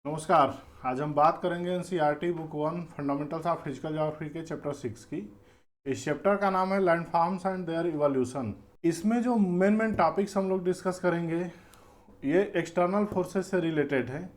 नमस्कार। आज हम बात करेंगे NCERT book 1 fundamentals of physical geography के चैप्टर 6 की। इस चैप्टर का नाम है लैंडफॉर्म्स एंड देयर इवोल्यूशन। इसमें जो मेन टॉपिक्स हम लोग डिस्कस करेंगे ये एक्सटर्नल फोर्सेस से रिलेटेड है।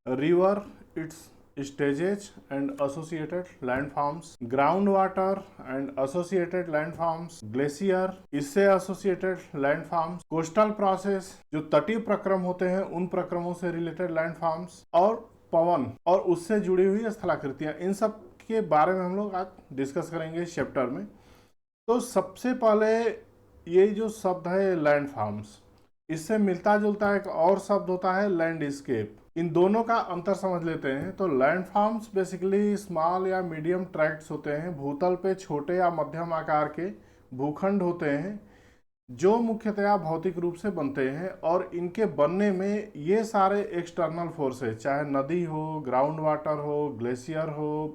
River, it's stages and associated landforms, ground water and associated landforms, glacier, इससे एसोसिएटेड लैंडफॉर्म्स, कोस्टल प्रोसेस जो तटीय प्रक्रम होते हैं उन प्रक्रमों से रिलेटेड लैंडफॉर्म्स, और पवन और उससे जुड़ी हुई स्थलाकृतियां, इन सब के बारे में हम लोग आज डिस्कस करेंगे इस चैप्टर में। तो सबसे पहले ये जो शब्द है लैंडफॉर्म्स, इससे मिलता जुलता एक और शब्द होता है लैंडस्केप। इन दोनों का अंतर समझ लेते हैं। तो लैंडफॉर्म्स बेसिकली स्मॉल या मीडियम ट्रैक्ट्स होते हैं, भूतल पे छोटे या मध्यम आकार के भूखंड होते हैं जो मुख्यतया भौतिक रूप से बनते हैं, और इनके बनने में ये सारे एक्सटर्नल फोर्सेस, चाहे नदी हो, ग्राउंड वाटर हो, ग्लेशियर हो,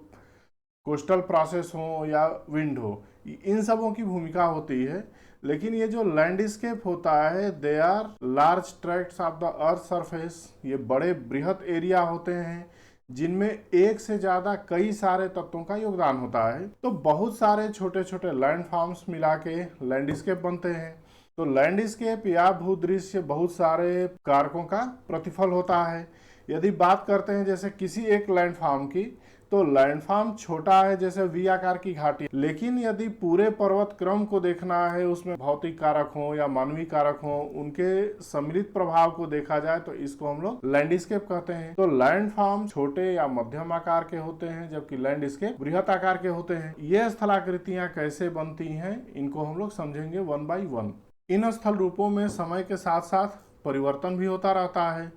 कोस्टल प्रोसेस हो या विंड हो, इन सबों की भूमिका होती है। लेकिन ये जो लैंडस्केप होता है, they are large tracts of the earth surface, ये बड़े बृहत एरिया होते हैं जिनमें एक से ज्यादा कई सारे तत्वों का योगदान होता है। तो बहुत सारे छोटे छोटे लैंडफॉर्म्स मिला के लैंडस्केप बनते हैं। तो लैंडस्केप या भूदृश्य बहुत सारे कारकों का प्रतिफल होता है। यदि बात करते हैं जैसे किसी एक लैंडफॉर्म की, तो लैंडफॉर्म छोटा है जैसे वी आकार की घाटी, लेकिन यदि पूरे पर्वत क्रम को देखना है, उसमें भौतिक कारक हो या मानवीय कारक हो, उनके सम्मिलित प्रभाव को देखा जाए तो इसको हम लोग लैंडस्केप कहते हैं। तो लैंडफॉर्म छोटे या मध्यम आकार के होते हैं जबकि लैंडस्केप बृहत आकार के होते हैं। ये स्थलाकृतियां कैसे बनती हैं इनको हम लोग समझेंगे वन बाई वन। इन स्थल रूपों में समय के साथ साथ परिवर्तन भी होता रहता है,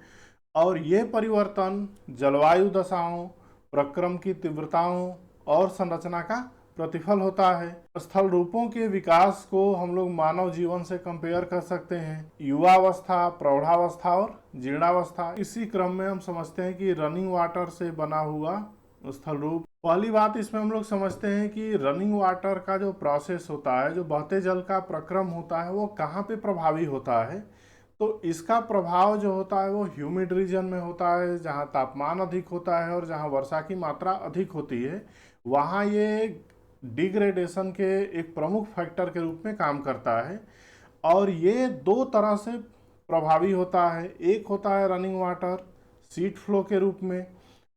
और ये परिवर्तन जलवायु दशाओं, प्रक्रम की तीव्रताओं और संरचना का प्रतिफल होता है। स्थल रूपों के विकास को हम लोग मानव जीवन से कंपेयर कर सकते हैं, युवावस्था, प्रौढ़ावस्था और जीर्णावस्था। इसी क्रम में हम समझते हैं कि रनिंग वाटर से बना हुआ स्थल रूप। पहली बात इसमें हम लोग समझते हैं कि रनिंग वाटर का जो प्रोसेस होता है, जो बहते जल का प्रक्रम होता है, वो कहाँ पे प्रभावी होता है। तो इसका प्रभाव जो होता है वो ह्यूमिड रीजन में होता है, जहाँ तापमान अधिक होता है और जहाँ वर्षा की मात्रा अधिक होती है, वहाँ ये डिग्रेडेशन के एक प्रमुख फैक्टर के रूप में काम करता है। और ये दो तरह से प्रभावी होता है। एक होता है रनिंग वाटर सीट फ्लो के रूप में,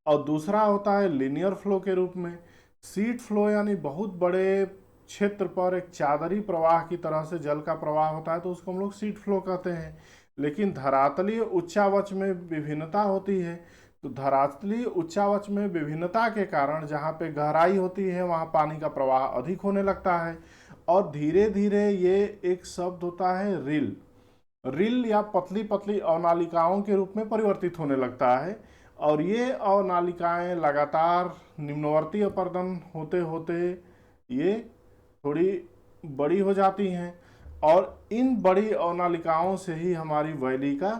और दूसरा होता है लीनियर फ्लो के रूप में। सीट फ्लो यानी बहुत बड़े क्षेत्र पर एक चादरी प्रवाह की तरह से जल का प्रवाह होता है, तो उसको हम लोग सीट फ्लो कहते हैं। लेकिन धरातलीय उच्चावच में विभिन्नता होती है। तो धरातलीय उच्चावच में विभिन्नता के कारण जहाँ पे गहराई होती है वहाँ पानी का प्रवाह अधिक होने लगता है, और धीरे धीरे ये एक शब्द होता है रिल, रिल या पतली पतली अवनालिकाओं के रूप में परिवर्तित होने लगता है। और ये अवनालिकाएं लगातार निम्नवर्ती अपर्दन होते होते ये थोड़ी बड़ी हो जाती हैं, और इन बड़ी अवनालिकाओं से ही हमारी वैली का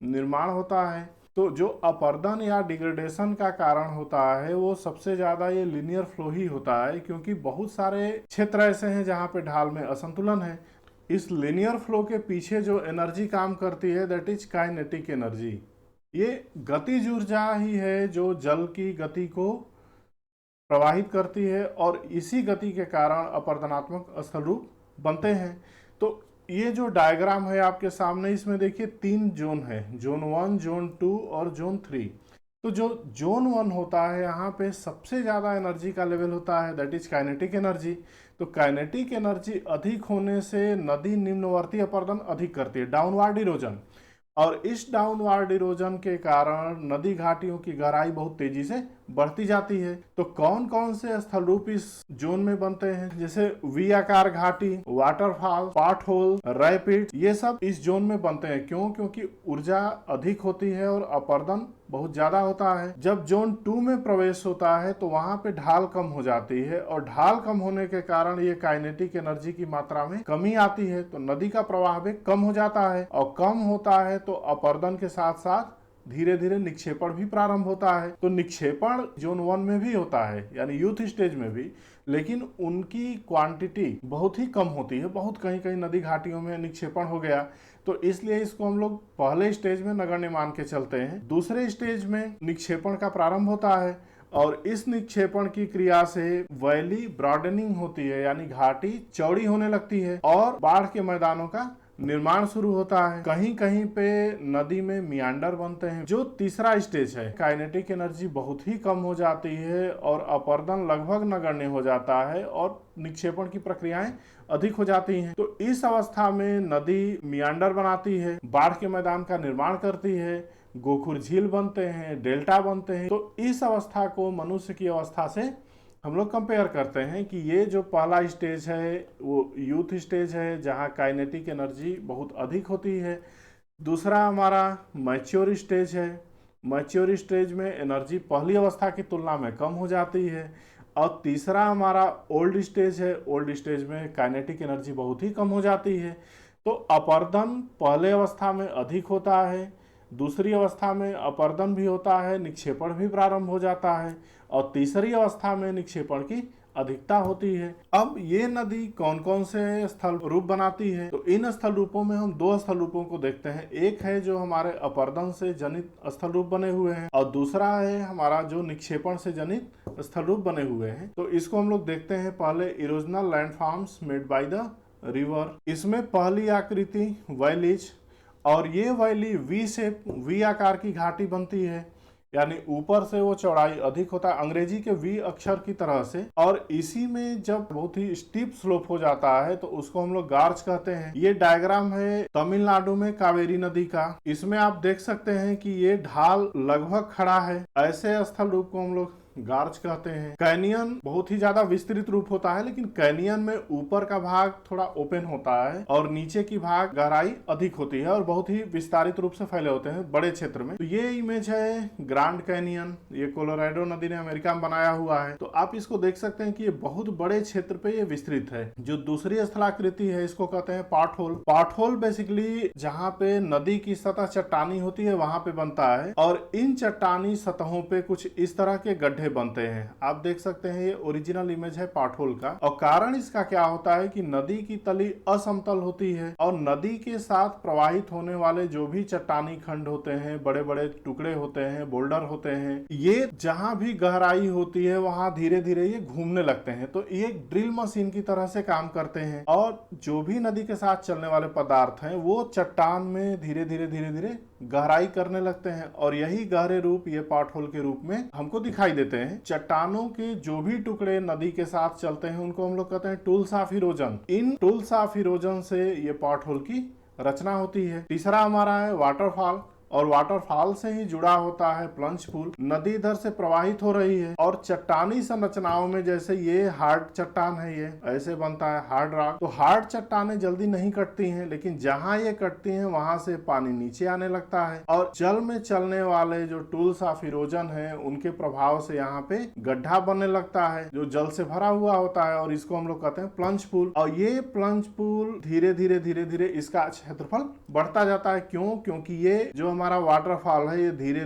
निर्माण होता है। तो जो अपर्दन या डिग्रेडेशन का कारण होता है वो सबसे ज़्यादा ये लीनियर फ्लो ही होता है, क्योंकि बहुत सारे क्षेत्र ऐसे हैं जहाँ पे ढाल में असंतुलन है। इस लीनियर फ्लो के पीछे जो एनर्जी काम करती है, दैट इज काइनेटिक एनर्जी। ये गतिज ऊर्जा ही है जो जल की गति को प्रवाहित करती है, और इसी गति के कारण अपर्दनात्मक स्थल रूप बनते हैं। तो ये जो डायग्राम है आपके सामने, इसमें देखिए 3 जोन है, जोन 1, जोन 2 और जोन 3। तो जो जोन 1 होता है यहाँ पे सबसे ज़्यादा एनर्जी का लेवल होता है, दैट इज काइनेटिक एनर्जी। तो काइनेटिक एनर्जी अधिक होने से नदी निम्नवर्ती अपर्दन अधिक करती है, डाउनवार्ड इरोजन, और इस डाउनवार्ड इरोजन के कारण नदी घाटियों की गहराई बहुत तेजी से बढ़ती जाती है। तो कौन कौन से स्थल रूप इस जोन में बनते हैं, जैसे वी आकार घाटी, वाटरफॉल, पॉट होल, रैपिड, ये सब इस जोन में बनते हैं। क्यों? क्योंकि ऊर्जा अधिक होती है और अपर्दन बहुत ज्यादा होता है। जब जोन 2 में प्रवेश होता है तो वहां पे ढाल कम हो जाती है, और ढाल कम होने के कारण ये काइनेटिक एनर्जी की मात्रा में कमी आती है, तो नदी का प्रवाह भी कम हो जाता है, और कम होता है तो अपर्दन के साथ साथ धीरे धीरे निक्षेपण भी प्रारंभ होता है। तो निक्षेपण जोन 1 में भी होता है, यानी यूथ स्टेज में भी, लेकिन उनकी क्वांटिटी बहुत ही कम होती है। बहुत कहीं कहीं नदी घाटियों में निक्षेपण हो गया, तो इसलिए इसको हम लोग पहले स्टेज में नगण्य मान के चलते हैं। दूसरे स्टेज में निक्षेपण का प्रारंभ होता है और इस निक्षेपण की क्रिया से वैली ब्रॉडनिंग होती है, यानी घाटी चौड़ी होने लगती है और बाढ़ के मैदानों का निर्माण शुरू होता है। कहीं कहीं पे नदी में मियांडर बनते हैं। जो तीसरा स्टेज है, काइनेटिक एनर्जी बहुत ही कम हो जाती है और अपरदन लगभग नगण्य हो जाता है और निक्षेपण की प्रक्रियाएं अधिक हो जाती हैं। तो इस अवस्था में नदी मियांडर बनाती है, बाढ़ के मैदान का निर्माण करती है, गोखुर झील बनते हैं, डेल्टा बनते हैं। तो इस अवस्था को मनुष्य की अवस्था से हम लोग कंपेयर करते हैं कि ये जो पहला स्टेज है वो यूथ स्टेज है, जहाँ काइनेटिक एनर्जी बहुत अधिक होती है। दूसरा हमारा मैच्योर स्टेज है। मैच्योर स्टेज में एनर्जी पहली अवस्था की तुलना में कम हो जाती है। और तीसरा हमारा ओल्ड स्टेज है। ओल्ड स्टेज में काइनेटिक एनर्जी बहुत ही कम हो जाती है। तो अपरदन पहले अवस्था में अधिक होता है, दूसरी अवस्था में अपरदन भी होता है, निक्षेपण भी प्रारंभ हो जाता है और तीसरी अवस्था में निक्षेपण की अधिकता होती है। अब ये नदी कौन कौन से स्थल रूप बनाती है, तो इन स्थल रूपों में हम दो स्थल रूपों को देखते हैं। एक है जो हमारे अपरदन से जनित स्थल रूप बने हुए हैं और दूसरा है हमारा जो निक्षेपण से जनित स्थल रूप बने हुए हैं। तो इसको हम लोग देखते हैं। पहले erosional landforms made by the river. इसमें पहली आकृति वैलीज, और ये वैली वी आकार की घाटी बनती है, यानी ऊपर से वो चौड़ाई अधिक होता है, अंग्रेजी के वी अक्षर की तरह से। और इसी में जब बहुत ही स्टीप स्लोप हो जाता है तो उसको हम लोग गार्ज कहते हैं। ये डायग्राम है तमिलनाडु में कावेरी नदी का। इसमें आप देख सकते हैं कि ये ढाल लगभग खड़ा है। ऐसे स्थल रूप को हम लोग गार्ज कहते हैं। कैनियन बहुत ही ज्यादा विस्तृत रूप होता है, लेकिन कैनियन में ऊपर का भाग थोड़ा ओपन होता है और नीचे की भाग गहराई अधिक होती है और बहुत ही विस्तारित रूप से फैले होते हैं बड़े क्षेत्र में। तो ये इमेज है ग्रांड कैनियन। ये कोलोराडो नदी ने अमेरिका में बनाया हुआ है। तो आप इसको देख सकते हैं कि ये बहुत बड़े क्षेत्र पे ये विस्तृत है। जो दूसरी स्थलाकृति है इसको कहते हैं pot hole. Pot hole basically जहाँ पे नदी की सतह चट्टानी होती है वहां पे बनता है और इन चट्टानी सतहों पे कुछ इस तरह के गड्ढे बनते हैं। आप देख सकते हैं ये ओरिजिनल इमेज है पॉट होल का। और कारण इसका क्या होता है कि नदी की तली असमतल होती है और नदी के साथ प्रवाहित होने वाले जो भी चट्टानी खंड होते हैं, बड़े बड़े टुकड़े होते हैं, बोल्डर होते हैं, ये जहां भी गहराई होती है वहां धीरे धीरे ये घूमने लगते हैं। तो ये एक ड्रिल मशीन की तरह से काम करते हैं और जो भी नदी के साथ चलने वाले पदार्थ हैं वो चट्टान में धीरे धीरे गहराई करने लगते हैं और यही गहरे रूप ये पॉट होल के रूप में हमको दिखाई देते हैं। चट्टानों के जो भी टुकड़े नदी के साथ चलते हैं उनको हम लोग कहते हैं tools of erosion. In tools of erosion से ये पॉट होल की रचना होती है। तीसरा हमारा है वाटरफॉल, और वाटरफॉल से ही जुड़ा होता है प्लंज पूल। नदी इधर से प्रवाहित हो रही है और चट्टानी संरचनाओं में जैसे ये हार्ड चट्टान है, ये ऐसे बनता है हार्ड रॉक। तो हार्ड चट्टानें जल्दी नहीं कटती हैं, लेकिन जहां ये कटती हैं वहां से पानी नीचे आने लगता है और जल में चलने वाले जो टूल्स ऑफ इरोजन है उनके प्रभाव से यहाँ पे गड्ढा बनने लगता है जो जल से भरा हुआ होता है और इसको हम लोग कहते हैं प्लंज पूल। और ये प्लंज पूल धीरे धीरे इसका क्षेत्रफल बढ़ता जाता है। क्यों? क्योंकि ये जो हमारा वाटरफॉल है ये धीरे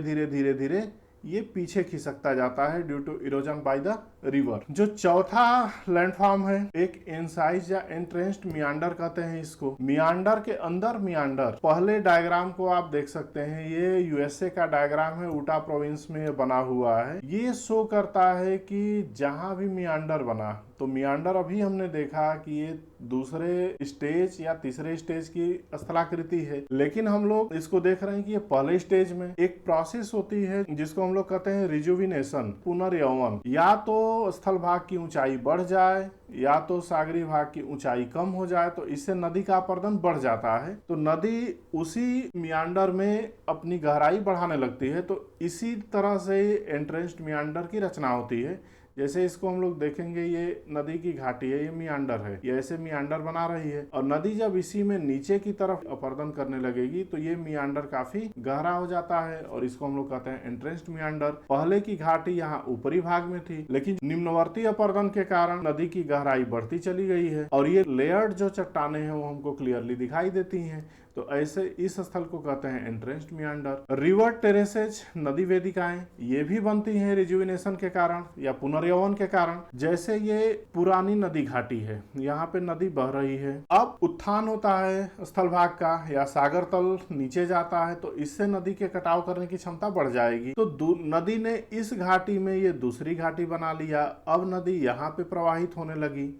धीरे ये पीछे खिसकता जाता है due to erosion by the river. जो चौथा लैंडफॉर्म है एक एनसाइज या एंट्रेंस्ड मियांडर कहते हैं इसको। मियांडर के अंदर मियांडर। पहले डायग्राम को आप देख सकते हैं, ये यूएसए का डायग्राम है, ऊटा प्रोविंस में बना हुआ है। ये शो करता है कि जहां भी मियांडर बना, तो मियांडर अभी हमने देखा कि ये दूसरे स्टेज या तीसरे स्टेज की स्थलाकृति है, लेकिन हम लोग इसको देख रहे हैं कि ये पहले स्टेज में एक प्रोसेस होती है जिसको हम लोग कहते हैं रिजुविनेशन, पुनर्यौवन। या तो स्थल भाग की ऊंचाई बढ़ जाए या तो सागरी भाग की ऊंचाई कम हो जाए, तो इससे नदी का अपरदन बढ़ जाता है। तो नदी उसी मियांडर में अपनी गहराई बढ़ाने लगती है। तो इसी तरह से एंट्रेंस्ड मियांडर की रचना होती है। जैसे इसको हम लोग देखेंगे, ये नदी की घाटी है, ये मियांडर है, ये ऐसे मियांडर बना रही है और नदी जब इसी में नीचे की तरफ अपरदन करने लगेगी तो ये मियांडर काफी गहरा हो जाता है और इसको हम लोग कहते हैं एंट्रेंस्ड मियांडर। पहले की घाटी यहाँ ऊपरी भाग में थी, लेकिन निम्नवर्ती अपरदन के कारण नदी की गहराई बढ़ती चली गई है और ये लेयर्ड जो चट्टाने हैं वो हमको क्लियरली दिखाई देती हैं। तो ऐसे इस स्थल को कहते हैं एंट्रेंस्ड मियांडर। रिवर टेरेसेज, नदी वेदिकाएं, ये भी बनती हैं रिजुविनेशन के कारण या पुनर्यौवन के कारण। जैसे ये पुरानी नदी घाटी है, यहाँ पे नदी बह रही है, अब उत्थान होता है स्थल भाग का या सागर तल नीचे जाता है, तो इससे नदी के कटाव करने की क्षमता बढ़ जाएगी। तो नदी ने इस घाटी में ये दूसरी घाटी बना लिया, अब नदी यहाँ पे प्रवाहित होने लगी।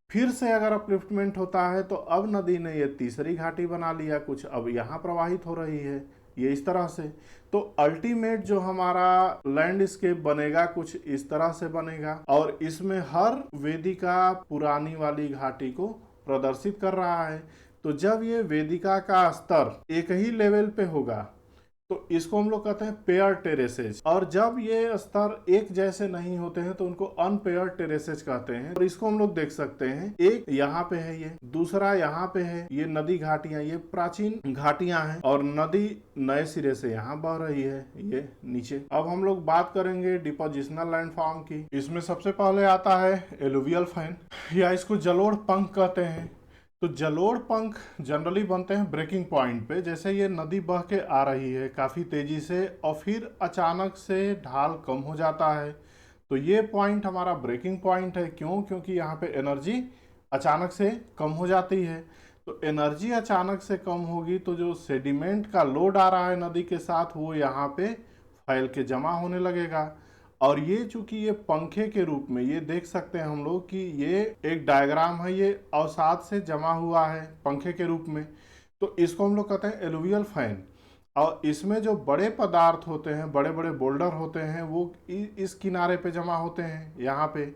फिर से अगर अपलिफ्टमेंट होता है तो अब नदी ने ये तीसरी घाटी बना लिया, कुछ अब यहाँ प्रवाहित हो रही है, ये इस तरह से। तो अल्टीमेट जो हमारा लैंडस्केप बनेगा कुछ इस तरह से बनेगा, और इसमें हर वेदिका पुरानी वाली घाटी को प्रदर्शित कर रहा है। तो जब ये वेदिका का स्तर एक ही लेवल पे होगा तो इसको हम लोग कहते हैं पेयर टेरेसेज, और जब ये स्तर एक जैसे नहीं होते हैं तो उनको अनपेयर टेरेसेज कहते हैं। और इसको हम लोग देख सकते हैं, एक यहाँ पे है, ये दूसरा यहाँ पे है, ये नदी घाटियां, ये प्राचीन घाटियां हैं, और नदी नए सिरे से यहाँ बह रही है, ये नीचे। अब हम लोग बात करेंगे डिपोजिशनल लैंडफॉर्म की। इसमें सबसे पहले आता है एलुवियल फैन, या इसको जलोढ़ पंख कहते हैं। तो जलोढ़ पंख जनरली बनते हैं ब्रेकिंग पॉइंट पे, जैसे ये नदी बह के आ रही है काफ़ी तेज़ी से और फिर अचानक से ढाल कम हो जाता है, तो ये पॉइंट हमारा ब्रेकिंग पॉइंट है। क्यों? क्योंकि यहाँ पे एनर्जी अचानक से कम हो जाती है। तो एनर्जी अचानक से कम होगी तो जो सेडिमेंट का लोड आ रहा है नदी के साथ वो यहाँ पे फैल के जमा होने लगेगा। और ये चूंकि ये पंखे के रूप में, ये देख सकते हैं हम लोग कि ये एक डायग्राम है, ये अवसाद से जमा हुआ है पंखे के रूप में, तो इसको हम लोग कहते हैं एलुवियल फैन। और इसमें जो बड़े पदार्थ होते हैं, बड़े बड़े बोल्डर होते हैं, वो इस किनारे पे जमा होते हैं यहाँ पे,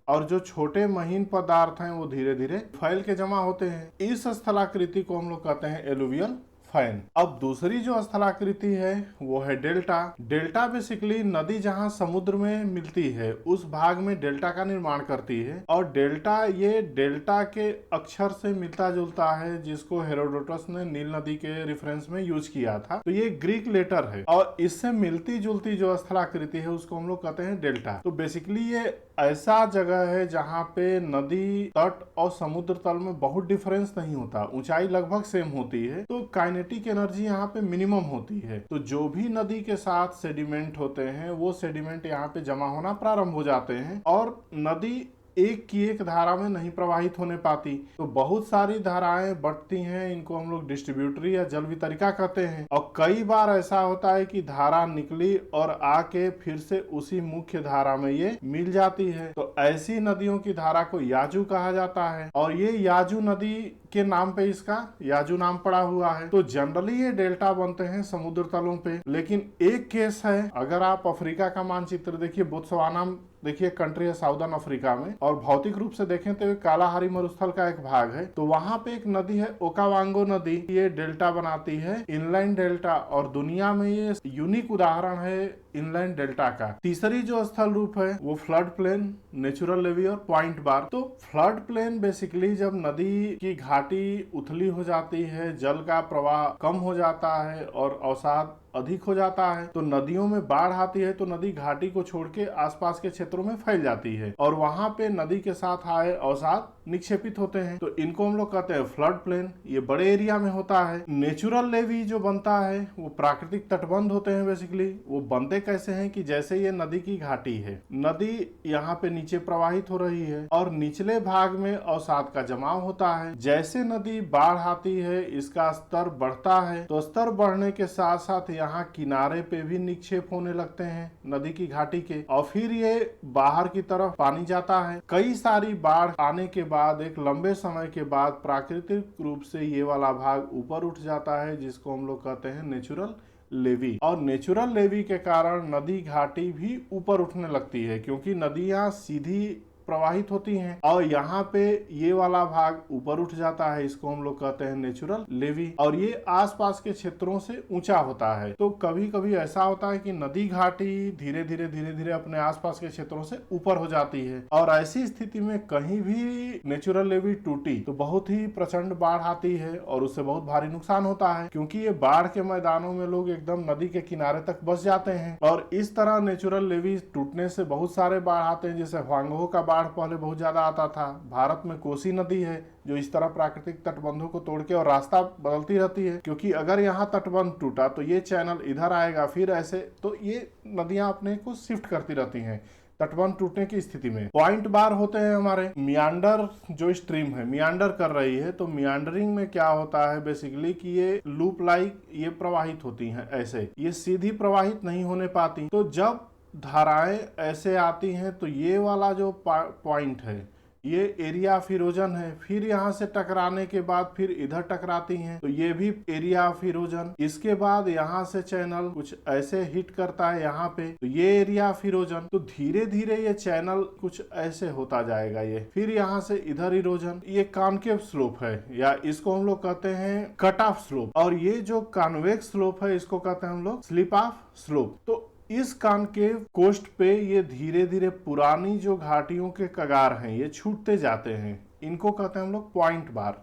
और जो छोटे महीन पदार्थ हैं वो धीरे धीरे फैल के जमा होते हैं। इस स्थलाकृति को हम लोग कहते हैं एलुवियल फैन। अब दूसरी जो स्थलाकृति है वो है डेल्टा। डेल्टा बेसिकली नदी जहां समुद्र में मिलती है उस भाग में डेल्टा का निर्माण करती है, और डेल्टा ये डेल्टा के अक्षर से मिलता जुलता है जिसको हेरोडोटस ने नील नदी के रेफरेंस में यूज किया था। तो ये ग्रीक लेटर है और इससे मिलती जुलती जो स्थलाकृति है उसको हम लोग कहते हैं डेल्टा। तो बेसिकली ये ऐसा जगह है जहाँ पे नदी तट और समुद्र तल में बहुत डिफरेंस नहीं होता, ऊंचाई लगभग सेम होती है, तो काइनेटिक एनर्जी यहाँ पे मिनिमम होती है। तो जो भी नदी के साथ सेडिमेंट होते हैं वो सेडिमेंट यहाँ पे जमा होना प्रारंभ हो जाते हैं, और नदी एक की एक धारा में नहीं प्रवाहित होने पाती। तो बहुत सारी धाराएं बढ़ती हैं, इनको हम लोग डिस्ट्रीब्यूटरी या जल वितरिका कहते हैं। और कई बार ऐसा होता है कि धारा निकली और आके फिर से उसी मुख्य धारा में ये मिल जाती है, तो ऐसी नदियों की धारा को याजू कहा जाता है, और ये याजू नदी के नाम पे इसका याजू नाम पड़ा हुआ है। तो जनरली ये डेल्टा बनते हैं समुद्र तलों पे। लेकिन एक केस है, अगर आप अफ्रीका का मानचित्र देखिए, बोत्सवाना देखिए कंट्री है साउदर्न अफ्रीका में, और भौतिक रूप से देखें तो कालाहारी मरुस्थल का एक भाग है, तो वहां पे एक नदी है ओकावांगो नदी, ये डेल्टा बनाती है, इनलाइन डेल्टा, और दुनिया में ये यूनिक उदाहरण है इनलाइन डेल्टा का। तीसरी जो स्थल रूप है वो फ्लड प्लेन, नेचुरल लेवी और पॉइंट बार। तो फ्लड प्लेन बेसिकली जब नदी की घाटी उथली हो जाती है, जल का प्रवाह कम हो जाता है और अवसाद अधिक हो जाता है, तो नदियों में बाढ़ आती है, तो नदी घाटी को छोड़ के आसपास के क्षेत्रों में फैल जाती है, और वहां पे नदी के साथ आए अवसाद निक्षेपित होते हैं, तो इनको हम लोग कहते हैं फ्लड प्लेन। ये बड़े एरिया में होता है। नेचुरल लेवी जो बनता है वो प्राकृतिक तटबंध होते हैं। बेसिकली वो बनते कैसे हैं कि जैसे ये नदी की घाटी है, नदी यहाँ पे नीचे प्रवाहित हो रही है और निचले भाग में अवसाद का जमाव होता है। जैसे नदी बाढ़ आती है, इसका स्तर बढ़ता है, तो स्तर बढ़ने के साथ साथ यहाँ किनारे पे भी निक्षेप होने लगते हैं नदी की घाटी के, और फिर ये बाहर की तरफ पानी जाता है। कई सारी बाढ़ आने के बाद एक लंबे समय के बाद प्राकृतिक रूप से ये वाला भाग ऊपर उठ जाता है, जिसको हम लोग कहते हैं नेचुरल लेवी। और नेचुरल लेवी के कारण नदी घाटी भी ऊपर उठने लगती है, क्योंकि नदियां सीधी प्रवाहित होती हैं और यहाँ पे ये वाला भाग ऊपर उठ जाता है, इसको हम लोग कहते हैं नेचुरल लेवी, और ये आसपास के क्षेत्रों से ऊंचा होता है। तो कभी कभी ऐसा होता है कि नदी घाटी धीरे धीरे अपने आसपास के क्षेत्रों से ऊपर हो जाती है, और ऐसी स्थिति में कहीं भी नेचुरल लेवी टूटी तो बहुत ही प्रचंड बाढ़ आती है और उससे बहुत भारी नुकसान होता है, क्योंकि ये बाढ़ के मैदानों में लोग एकदम नदी के किनारे तक बस जाते हैं। और इस तरह नेचुरल लेवी टूटने से बहुत सारे बाढ़ आते हैं, जैसे ह्वांगहो का बाढ़ पहले बहुत ज़्यादा आता था। भारत में कोसी नदी है जो इस तरह प्राकृतिक तटबंधों को तोड़ के और रास्ता बदलती रहती है, क्योंकि अगर यहाँ तटबंध टूटा तो ये चैनल इधर आएगा, फिर ऐसे, तो ये नदियाँ अपने को शिफ्ट करती रहती हैं तटबंध टूटने की स्थिति में। पॉइंट बार होते हैं हमारे मियांडर, जो स्ट्रीम है मियांडर कर रही है, तो मियांडरिंग में क्या होता है बेसिकली कि ये लूप लाइक ये प्रवाहित होती हैं, ऐसे ये सीधी प्रवाहित नहीं होने पाती। तो जब धाराएं ऐसे आती हैं तो ये वाला जो पॉइंट है ये एरिया ऑफ इरोजन है, फिर यहाँ से टकराने के बाद फिर इधर टकराती हैं तो ये भी एरिया ऑफ इरोजन। इसके बाद यहाँ से चैनल कुछ ऐसे हिट करता है यहाँ पे, तो ये एरिया ऑफ इरोजन। तो धीरे धीरे ये चैनल कुछ ऐसे होता जाएगा ये, फिर यहाँ से इधर इरोजन। ये कॉनकेव स्लोप है या इसको हम लोग कहते हैं कट ऑफ स्लोप, और ये जो कॉन्वेक्स स्लोप है इसको कहते हैं हम लोग स्लिप ऑफ स्लोप। तो इस कॉनकेव कोस्ट पे ये धीरे धीरे पुरानी जो घाटियों के कगार हैं ये छूटते जाते हैं, इनको कहते हैं हम लोग पॉइंट बार।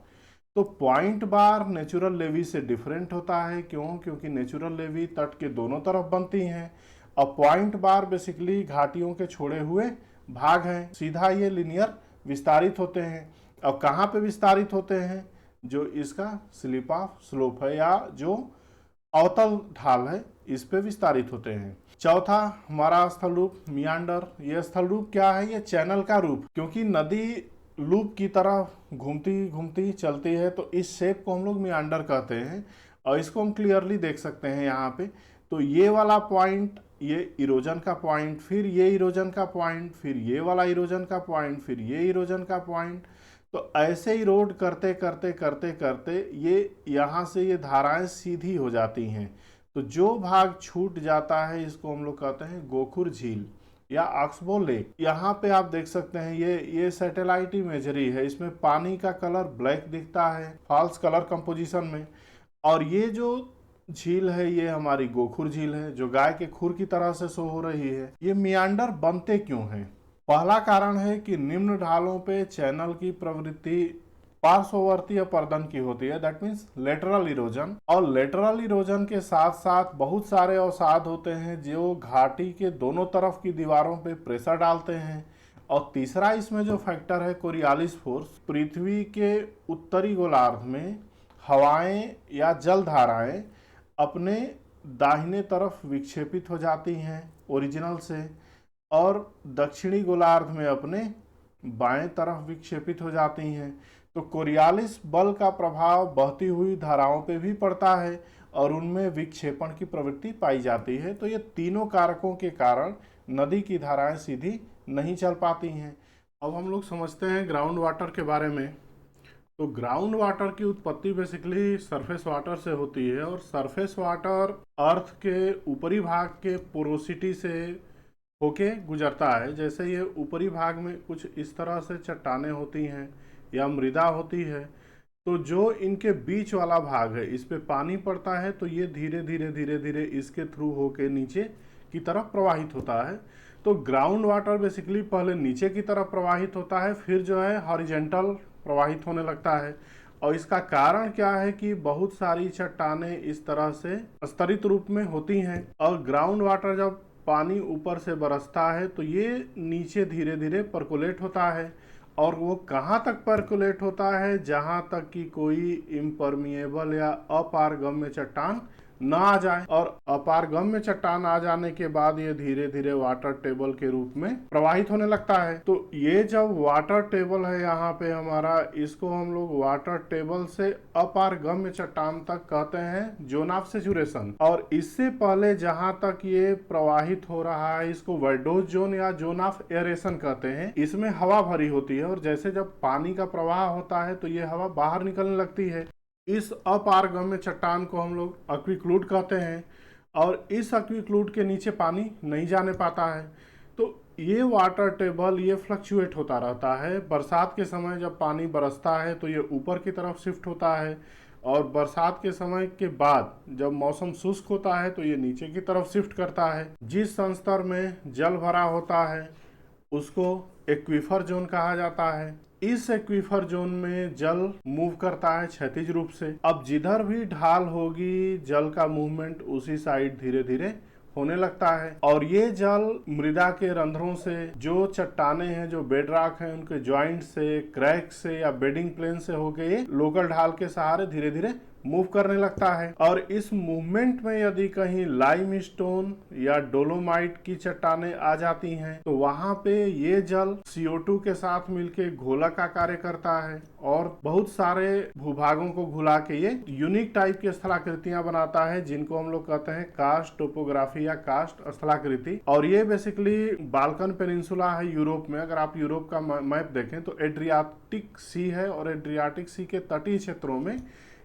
तो पॉइंट बार नेचुरल लेवी से डिफरेंट होता है, क्यों? क्योंकि नेचुरल लेवी तट के दोनों तरफ बनती हैं, और पॉइंट बार बेसिकली घाटियों के छोड़े हुए भाग हैं, सीधा ये लिनियर विस्तारित होते हैं। और कहाँ पे विस्तारित होते हैं? जो इसका स्लिप ऑफ स्लोप है या जो अवतल ढाल है इस पे विस्तारित होते हैं। चौथा हमारा स्थल रूप मियांडर। ये स्थल रूप क्या है? ये चैनल का रूप, क्योंकि नदी लूप की तरह घूमती घूमती चलती है तो इस शेप को हम लोग मियांडर कहते हैं, और इसको हम क्लियरली देख सकते हैं यहाँ पे। तो ये वाला पॉइंट ये इरोजन का पॉइंट, फिर ये इरोजन का पॉइंट, फिर ये वाला इरोजन का पॉइंट, फिर ये इरोजन का पॉइंट। तो ऐसे ही रोड करते करते करते करते ये यहाँ से ये धाराएं सीधी हो जाती हैं। तो जो भाग छूट जाता है इसको हम लोग कहते हैं गोखुर झील या ऑक्सबो लेक। यहाँ पे आप देख सकते हैं ये सैटेलाइट इमेजरी है, इसमें पानी का कलर ब्लैक दिखता है फॉल्स कलर कंपोजिशन में। और ये जो झील है ये हमारी गोखुर झील है जो गाय के खुर की तरह से शो हो रही है। ये मियांडर बनते क्यों हैं? पहला कारण है कि निम्न ढालों पे चैनल की प्रवृत्ति पार्श्ववर्ती अपर्दन की होती है, दैट मीन्स लेटरल इरोजन। और लेटरल इरोजन के साथ साथ बहुत सारे अवसाद होते हैं जो घाटी के दोनों तरफ की दीवारों पे प्रेशर डालते हैं। और तीसरा इसमें जो फैक्टर है कोरियालिस फोर्स, पृथ्वी के उत्तरी गोलार्ध में हवाएं या जल धाराएं अपने दाहिने तरफ विक्षेपित हो जाती हैं ओरिजिनल से, और दक्षिणी गोलार्ध में अपने बाएं तरफ विक्षेपित हो जाती हैं। तो कोरियालिस बल का प्रभाव बहती हुई धाराओं पे भी पड़ता है और उनमें विक्षेपण की प्रवृत्ति पाई जाती है। तो ये तीनों कारकों के कारण नदी की धाराएं सीधी नहीं चल पाती हैं। अब हम लोग समझते हैं ग्राउंड वाटर के बारे में। तो ग्राउंड वाटर की उत्पत्ति बेसिकली सरफेस वाटर से होती है, और सरफेस वाटर अर्थ के ऊपरी भाग के पोरोसिटी से होके गुजरता है। जैसे ये ऊपरी भाग में कुछ इस तरह से चट्टानें होती हैं या मृदा होती है, तो जो इनके बीच वाला भाग है इस पे पानी पड़ता है तो ये धीरे धीरे धीरे धीरे इसके थ्रू होके नीचे की तरफ प्रवाहित होता है। तो ग्राउंड वाटर बेसिकली पहले नीचे की तरफ प्रवाहित होता है, फिर जो है हॉरिजेंटल प्रवाहित होने लगता है। और इसका कारण क्या है कि बहुत सारी चट्टानें इस तरह से स्तरित रूप में होती हैं, और ग्राउंड वाटर जब पानी ऊपर से बरसता है तो ये नीचे धीरे धीरे परकोलेट होता है। और वो कहाँ तक परकोलेट होता है? जहाँ तक कि कोई इम्परमिएबल या अपारगम्य चट्टान ना आ जाए। और अपारगम्य चट्टान आ जाने के बाद ये धीरे धीरे वाटर टेबल के रूप में प्रवाहित होने लगता है। तो ये जब वाटर टेबल है यहाँ पे हमारा, इसको हम लोग वाटर टेबल से अपारगम्य चट्टान तक कहते हैं जोन ऑफ सैचुरेशन। और इससे पहले जहाँ तक ये प्रवाहित हो रहा है इसको वर्डोज जोन या जोन ऑफ एरेशन कहते हैं। इसमें हवा भरी होती है और जैसे जब पानी का प्रवाह होता है तो ये हवा बाहर निकलने लगती है। इस अपारगम्य चट्टान को हम लोग एक्वीक्लूड कहते हैं, और इस एक्वीक्लूड के नीचे पानी नहीं जाने पाता है। तो ये वाटर टेबल ये फ्लक्चुएट होता रहता है। बरसात के समय जब पानी बरसता है तो ये ऊपर की तरफ शिफ्ट होता है, और बरसात के समय के बाद जब मौसम शुष्क होता है तो ये नीचे की तरफ शिफ्ट करता है। जिस संस्तर में जल भरा होता है उसको एक्वीफर जोन कहा जाता है। इस एक्वीफर जोन में जल मूव करता है क्षैतिज रूप से। अब जिधर भी ढाल होगी जल का मूवमेंट उसी साइड धीरे धीरे होने लगता है और ये जल मृदा के रंध्रों से, जो चट्टाने हैं, जो बेड रॉक है, उनके ज्वाइंट से, क्रैक से या बेडिंग प्लेन से होके ये लोकल ढाल के सहारे धीरे धीरे मूव करने लगता है। और इस मूवमेंट में यदि कहीं लाइमस्टोन या डोलोमाइट की चट्टाने आ जाती हैं तो वहां पे ये जल CO2 के साथ मिलके घोलक का कार्य करता है और बहुत सारे भूभागों को घुला के ये यूनिक टाइप की स्थलाकृतियां बनाता है, जिनको हम लोग कहते हैं कार्स्ट टोपोग्राफी या कार्स्ट स्थलाकृति। और ये बेसिकली बाल्कन पेनिनसुला है यूरोप में। अगर आप यूरोप का मैप देखें तो एड्रियाटिक सी है और एड्रियाटिक सी के तटीय क्षेत्रों में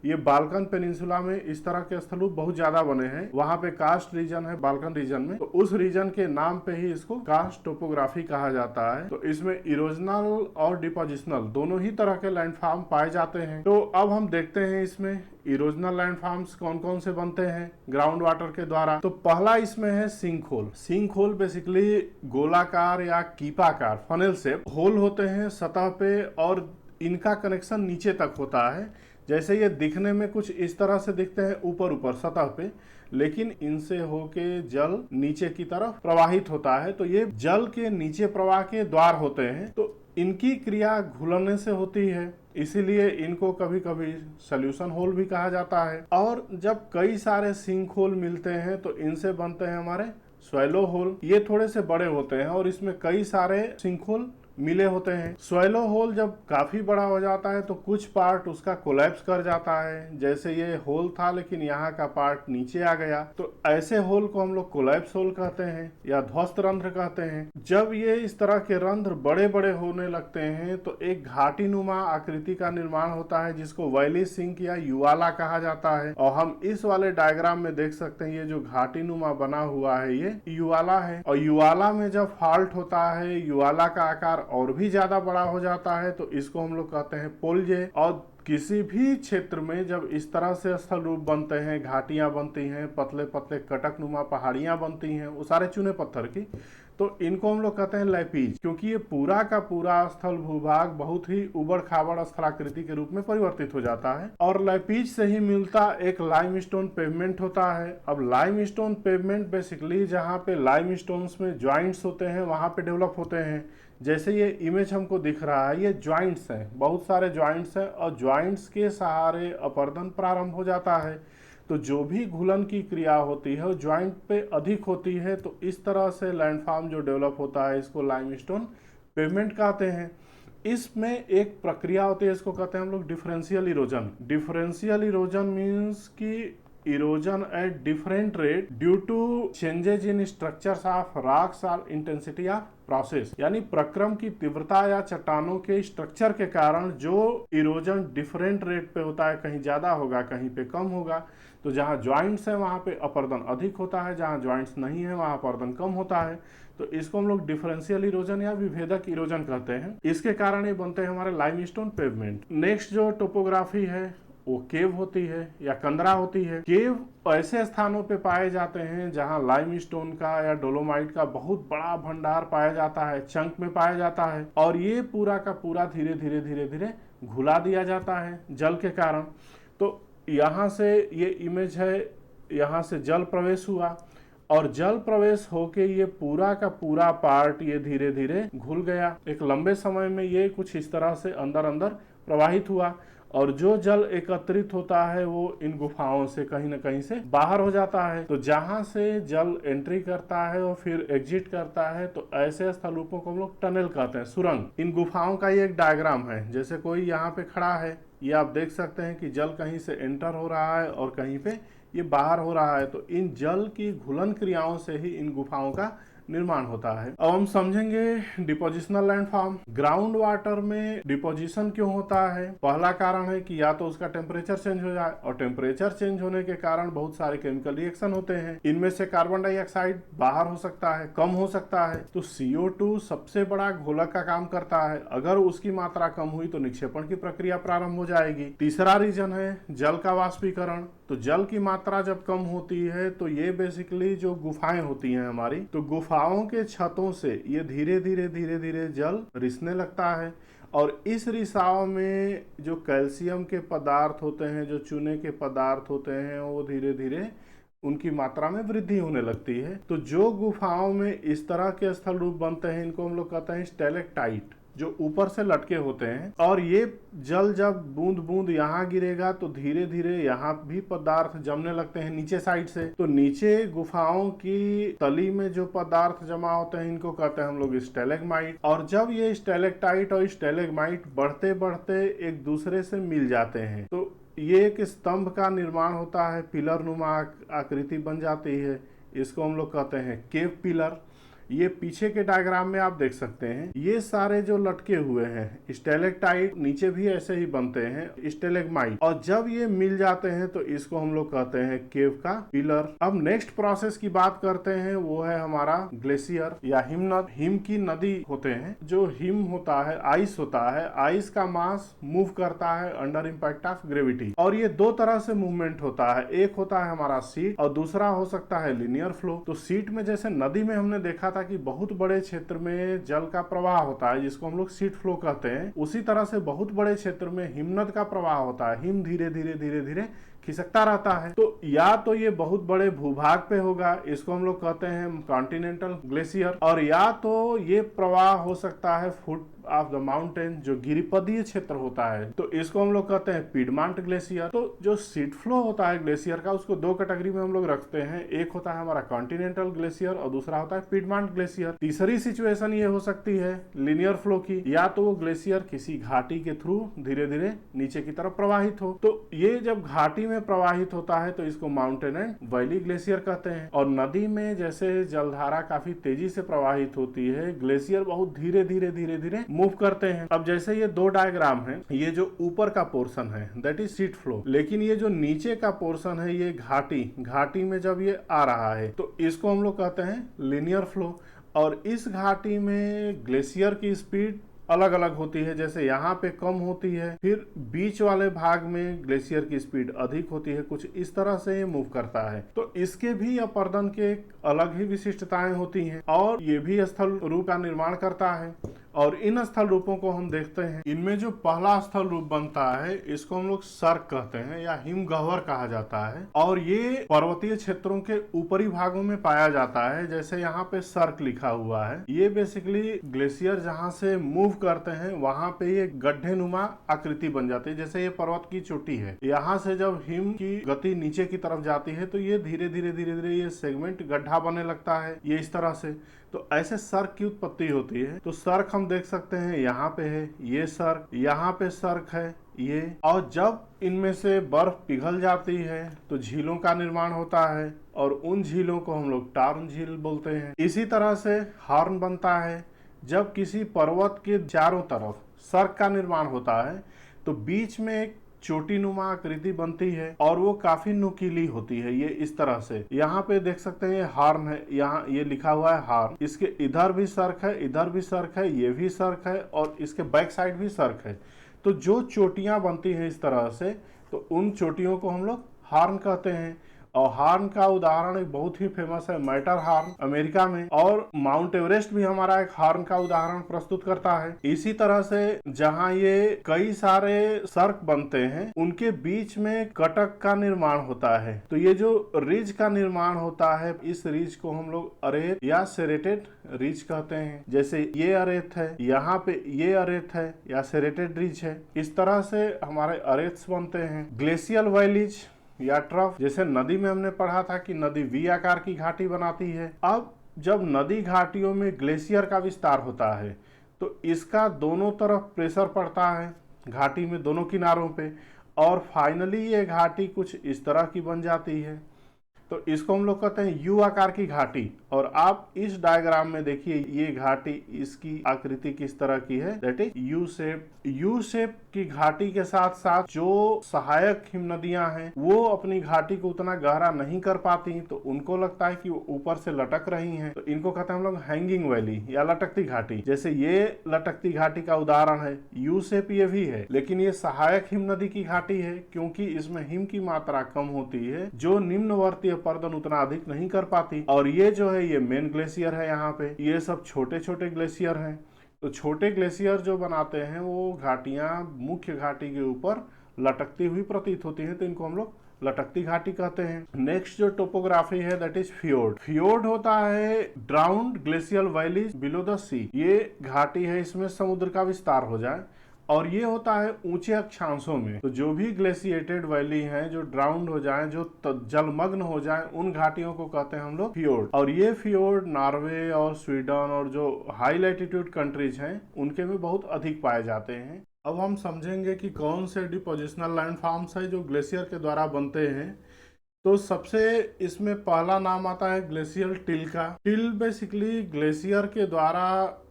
ये बाल्कन पेनिनसुला में इस तरह के स्थलूप बहुत ज्यादा बने हैं। वहां पे कास्ट रीजन है बाल्कन रीजन में, तो उस रीजन के नाम पे ही इसको कास्ट टोपोग्राफी कहा जाता है। तो इसमें इरोजनल और डिपोजिशनल दोनों ही तरह के लैंडफॉर्म पाए जाते हैं। तो अब हम देखते हैं इसमें इरोजनल लैंडफॉर्म्स कौन कौन से बनते हैं ग्राउंड वाटर के द्वारा। तो पहला इसमें है sink hole. Sink hole basically गोलाकार या कीपाकार फनेल शेप होल होते हैं सतह पे और इनका कनेक्शन नीचे तक होता है। जैसे ये दिखने में कुछ इस तरह से दिखते हैं ऊपर ऊपर सतह पे, लेकिन इनसे होके जल नीचे की तरफ प्रवाहित होता है। तो ये जल के नीचे प्रवाह के द्वार होते हैं। तो इनकी क्रिया घुलने से होती है, इसीलिए इनको कभी कभी सॉल्यूशन होल भी कहा जाता है। और जब कई सारे सिंक होल मिलते हैं तो इनसे बनते हैं हमारे स्वैलो होल। ये थोड़े से बड़े होते हैं और इसमें कई सारे सिंक होल मिले होते हैं। स्वैलो होल जब काफी बड़ा हो जाता है तो कुछ पार्ट उसका कोलैप्स कर जाता है। जैसे ये होल था लेकिन यहाँ का पार्ट नीचे आ गया, तो ऐसे होल को हम लोग कोलैप्स होल कहते हैं या ध्वस्त रंध्र कहते हैं। जब ये इस तरह के रंध्र बड़े बड़े होने लगते हैं तो एक घाटी नुमा आकृति का निर्माण होता है, जिसको वैली सिंक या युवाला कहा जाता है। और हम इस वाले डायग्राम में देख सकते हैं ये जो घाटी नुमा बना हुआ है ये युवाला है। और युवाला में जब फॉल्ट होता है, युवाला का आकार और भी ज्यादा बड़ा हो जाता है, तो इसको हम लोग कहते हैं पोलजे। और किसी भी क्षेत्र में जब इस तरह से स्थल रूप बनते हैं, घाटियां बनती हैं, पतले पतले कटक नुमा पहाड़ियां बनती हैं, वो सारे चुने पत्थर की, तो इनको हम लोग कहते हैं लैपीज। क्योंकि ये पूरा का पूरा स्थल भूभाग बहुत ही उबड़ खाबड़ स्थलाकृति के रूप में परिवर्तित हो जाता है। और लैपीज से ही मिलता एक लाइमस्टोन पेवमेंट होता है। अब लाइमस्टोन पेवमेंट बेसिकली जहाँ पे लाइमस्टोन्स में ज्वाइंट्स होते हैं वहां पे डेवलप होते हैं। जैसे ये इमेज हमको दिख रहा है, ये ज्वाइंट्स हैं, बहुत सारे ज्वाइंट्स हैं और ज्वाइंट्स के सहारे अपरदन प्रारंभ हो जाता है। तो जो भी घुलन की क्रिया होती है वो ज्वाइंट पे अधिक होती है। तो इस तरह से लैंडफॉर्म जो डेवलप होता है इसको लाइमस्टोन पेवमेंट कहते हैं। इसमें एक प्रक्रिया होती है, इसको कहते हैं हम लोग differential erosion. Differential erosion means की erosion at different rate due to changes in structures of rocks or intensity of process। यानी प्रक्रम की तीव्रता या चट्टानों के स्ट्रक्चर के कारण जो इरोजन डिफरेंट रेट पे होता है, कहीं ज्यादा होगा कहीं पे कम होगा। तो जहाँ ज्वाइंट्स है वहां पे अपरदन अधिक होता है, जहाँ ज्वाइंट्स नहीं है वहां अपरदन कम होता है। तो इसको हम लोग डिफरेंशियल इरोजन या विभेदक इरोजन कहते हैं। इसके कारण ये बनते हैं हमारे लाइमस्टोन पेवमेंट। नेक्स्ट जो टोपोग्राफी है वो केव होती है या कंदरा होती है। केव ऐसे स्थानों पे पाए जाते हैं जहां लाइमस्टोन का या डोलोमाइट का बहुत बड़ा भंडार पाया जाता है, चंक में पाया जाता है, और ये पूरा का पूरा धीरे धीरे धीरे धीरे घुला दिया जाता है जल के कारण। तो यहाँ से ये इमेज है, यहाँ से जल प्रवेश हुआ और जल प्रवेश होके ये पूरा का पूरा पार्ट ये धीरे धीरे घुल गया। एक लंबे समय में ये कुछ इस तरह से अंदर अंदर प्रवाहित हुआ और जो जल एकत्रित होता है वो इन गुफाओं से कहीं ना कहीं से बाहर हो जाता है। तो जहां से जल एंट्री करता है और फिर एग्जिट करता है, तो ऐसे स्थलरूपों को हम लोग टनल कहते हैं, सुरंग। इन गुफाओं का ये एक डायग्राम है। जैसे कोई यहाँ पे खड़ा है, ये आप देख सकते हैं कि जल कहीं से एंटर हो रहा है और कहीं पे ये बाहर हो रहा है। तो इन जल की घुलन क्रियाओं से ही इन गुफाओं का निर्माण होता है। अब हम समझेंगे डिपोजिशनल लैंडफॉर्म। ग्राउंड वाटर में डिपोजिशन क्यों होता है? पहला कारण है कि या तो उसका टेम्परेचर चेंज हो जाए, और टेम्परेचर चेंज होने के कारण बहुत सारे केमिकल रिएक्शन होते हैं। इनमें से कार्बन डाइऑक्साइड बाहर हो सकता है, कम हो सकता है। तो CO2 सबसे बड़ा घोलक का काम करता है। अगर उसकी मात्रा कम हुई तो निक्षेपण की प्रक्रिया प्रारंभ हो जाएगी। तीसरा रीजन है जल का वाष्पीकरण। तो जल की मात्रा जब कम होती है तो ये बेसिकली जो गुफाएं होती हैं हमारी, तो गुफाओं के छतों से ये धीरे धीरे धीरे धीरे जल रिसने लगता है। और इस रिसाव में जो कैल्शियम के पदार्थ होते हैं, जो चूने के पदार्थ होते हैं, वो धीरे धीरे उनकी मात्रा में वृद्धि होने लगती है। तो जो गुफाओं में इस तरह के स्थल रूप बनते हैं, इनको हम लोग कहते हैं स्टेलेक्टाइट, जो ऊपर से लटके होते हैं। और ये जल जब बूंद बूंद यहाँ गिरेगा तो धीरे धीरे यहाँ भी पदार्थ जमने लगते हैं नीचे साइड से। तो नीचे गुफाओं की तली में जो पदार्थ जमा होते हैं, इनको कहते हैं हम लोग स्टेलेग्माइट। और जब ये स्टेलेक्टाइट और स्टेलेग्माइट बढ़ते बढ़ते एक दूसरे से मिल जाते हैं, तो ये एक स्तंभ का निर्माण होता है, पिलर नुमा आकृति बन जाती है। इसको हम लोग कहते हैं केव पिलर। ये पीछे के डायग्राम में आप देख सकते हैं, ये सारे जो लटके हुए हैं स्टेलेक्टाइट नीचे भी ऐसे ही बनते हैं स्टेलेग्माइट, और जब ये मिल जाते हैं तो इसको हम लोग कहते हैं केव का पिलर। अब नेक्स्ट प्रोसेस की बात करते हैं, वो है हमारा ग्लेशियर या हिमनद। हिम की नदी होते हैं। जो हिम होता है, आइस होता है, आइस का मास मूव करता है अंडर इम्पैक्ट ऑफ ग्रेविटी, और ये दो तरह से मूवमेंट होता है। एक होता है हमारा सीट और दूसरा हो सकता है लिनियर फ्लो। तो सीट में जैसे नदी में हमने देखा था कि बहुत बड़े क्षेत्र में जल का प्रवाह होता है, जिसको हम लोग सीट फ्लो कहते हैं, उसी तरह से बहुत बड़े क्षेत्र में हिमनद का प्रवाह होता है। हिम धीरे धीरे धीरे धीरे खिसकता रहता है। तो या तो ये बहुत बड़े भूभाग पे होगा, इसको हम लोग कहते हैं कॉन्टिनेंटल ग्लेशियर, और या तो ये प्रवाह हो सकता है फुट ऑफ द माउंटेन, जो गिरिपदीय क्षेत्र होता है, तो इसको हम लोग कहते हैं पीडमांट ग्लेशियर। तो जो सीट फ्लो होता है ग्लेशियर का, उसको दो कैटेगरी में हम लोग रखते हैं। एक होता है हमारा कॉन्टिनेंटल ग्लेशियर और दूसरा होता है पीडमांट ग्लेशियर। तीसरी सिचुएशन ये हो सकती है लिनियर फ्लो की, या तो वो ग्लेशियर किसी घाटी के थ्रू धीरे धीरे नीचे की तरफ प्रवाहित हो। तो ये जब घाटी में प्रवाहित होता है तो इसको माउंटेन एंड वैली ग्लेशियर कहते हैं। और नदी में जैसे जलधारा काफी तेजी से प्रवाहित होती है, ग्लेशियर बहुत धीरे धीरे धीरे धीरे मूव करते हैं। अब जैसे ये दो डायग्राम है, ये जो ऊपर का पोर्शन है दैट इज सीट फ्लो, लेकिन ये जो नीचे का पोर्शन है ये घाटी में जब ये आ रहा है तो इसको हम लोग कहते हैं लिनियर फ्लो। और इस घाटी में ग्लेशियर की स्पीड अलग अलग होती है। जैसे यहाँ पे कम होती है, फिर बीच वाले भाग में ग्लेशियर की स्पीड अधिक होती है। कुछ इस तरह से ये मूव करता है। तो इसके भी अपर्दन के अलग ही विशिष्टताएं होती हैं, और ये भी स्थल रूप का निर्माण करता है। और इन स्थल रूपों को हम देखते हैं, इनमें जो पहला स्थल रूप बनता है इसको हम लोग सर्क कहते हैं या हिमगह्वर कहा जाता है, और ये पर्वतीय क्षेत्रों के ऊपरी भागों में पाया जाता है। जैसे यहाँ पे सर्क लिखा हुआ है, ये बेसिकली ग्लेशियर जहाँ से मूव करते हैं वहां पे ये गड्ढे नुमा आकृति बन जाती है। जैसे ये पर्वत की चोटी है, यहाँ से जब हिम की गति नीचे की तरफ जाती है तो ये धीरे धीरे धीरे धीरे ये सेगमेंट गड्ढा बनने लगता है, ये इस तरह से। तो ऐसे सर्क की उत्पत्ति होती है। तो सर्क हम देख सकते हैं, यहाँ पे है ये सर्क, यहाँ पे सर्क है ये, और जब इनमें से बर्फ पिघल जाती है तो झीलों का निर्माण होता है, और उन झीलों को हम लोग टार्न झील बोलते हैं। इसी तरह से हॉर्न बनता है। जब किसी पर्वत के चारों तरफ सर्क का निर्माण होता है तो बीच में एक चोटी नुमा आकृति बनती है, और वो काफी नुकीली होती है। ये इस तरह से, यहाँ पे देख सकते हैं ये हॉर्न है, यहाँ ये लिखा हुआ है हॉर्न। इसके इधर भी सर्क है, इधर भी सर्क है, ये भी सर्क है, और इसके बैक साइड भी सर्क है। तो जो चोटियां बनती हैं इस तरह से, तो उन चोटियों को हम लोग हॉर्न कहते हैं। और हॉर्न का उदाहरण एक बहुत ही फेमस है मैटर हॉर्न अमेरिका में, और माउंट एवरेस्ट भी हमारा एक हॉर्न का उदाहरण प्रस्तुत करता है। इसी तरह से जहाँ ये कई सारे सर्क बनते हैं उनके बीच में कटक का निर्माण होता है। तो ये जो रिज का निर्माण होता है, इस रिज को हम लोग अरेथ या सेरेटेड रिज कहते हैं। जैसे ये अरेथ है, यहाँ पे ये अरेथ है या सेरेटेड रिज है। इस तरह से हमारे अरेथ्स बनते हैं। ग्लेशियल वैलीज या ट्रफ, जैसे नदी में हमने पढ़ा था कि नदी वी आकार की घाटी बनाती है। अब जब नदी घाटियों में ग्लेशियर का विस्तार होता है तो इसका दोनों तरफ प्रेशर पड़ता है घाटी में दोनों किनारों पे, और फाइनली ये घाटी कुछ इस तरह की बन जाती है। तो इसको हम लोग कहते हैं यू आकार की घाटी। और आप इस डायग्राम में देखिए ये घाटी, इसकी आकृति किस तरह की है, that is U shape. U shape की घाटी के साथ साथ जो सहायक हिम नदियां हैं वो अपनी घाटी को उतना गहरा नहीं कर पाती, तो उनको लगता है कि वो ऊपर से लटक रही हैं, तो इनको कहते हैं हम लोग हैंगिंग वैली या लटकती घाटी। जैसे ये लटकती घाटी का उदाहरण है, यू शेप ये भी है, लेकिन ये सहायक हिम नदी की घाटी है क्योंकि इसमें हिम की मात्रा कम होती है जो निम्नवर्तीय पर्दन उतना अधिक नहीं कर पाती। और ये जो है ये मेन ग्लेशियर है, यहाँ पे ये सब छोटे छोटे ग्लेशियर हैं। तो छोटे ग्लेशियर जो बनाते हैं वो घाटियां मुख्य घाटी के ऊपर लटकती हुई प्रतीत होती हैं, तो इनको हम लोग लटकती घाटी कहते हैं। नेक्स्ट जो टोपोग्राफी है दैट इज फियोर्ड। फियोर्ड होता है drowned glacial valleys below the sea. ये घाटी है, इसमें समुद्र का विस्तार हो जाए, और ये होता है ऊंचे अक्षांशों में। तो जो भी ग्लेशिएटेड वैली हैं जो ड्राउन्ड हो जाएं, जो जलमग्न हो जाएं, उन घाटियों को कहते हैं हम लोग फियोर्ड। और ये फियोर्ड नॉर्वे और स्वीडन और जो हाई लैटिट्यूड कंट्रीज हैं उनके में बहुत अधिक पाए जाते हैं। अब हम समझेंगे कि कौन से डिपोजिशनल लैंडफॉर्म्स है जो ग्लेशियर के द्वारा बनते हैं। तो सबसे इसमें पहला नाम आता है ग्लेशियल टिल का। टिल बेसिकली ग्लेशियर के द्वारा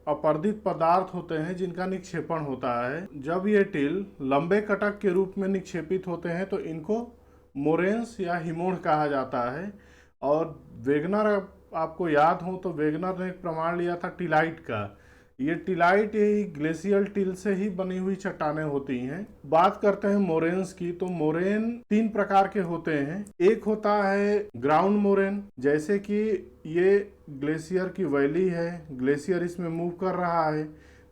अपर्दित पदार्थ होते हैं जिनका निक्षेपण होता है। जब ये टिल लंबे कटक के रूप में निक्षेपित होते हैं तो इनको मोरेन्स या हिमोड़ कहा जाता है। और वेगनर, आपको याद हो तो वेगनर ने एक प्रमाण लिया था टिलाइट का। ये टिलाइट यही ग्लेशियल टिल से ही बनी हुई चट्टानें होती हैं। बात करते हैं मोरेन्स की, तो मोरेन 3 प्रकार के होते हैं। एक होता है ग्राउंड मोरेन, जैसे कि ये ग्लेशियर की वैली है, ग्लेशियर इसमें मूव कर रहा है,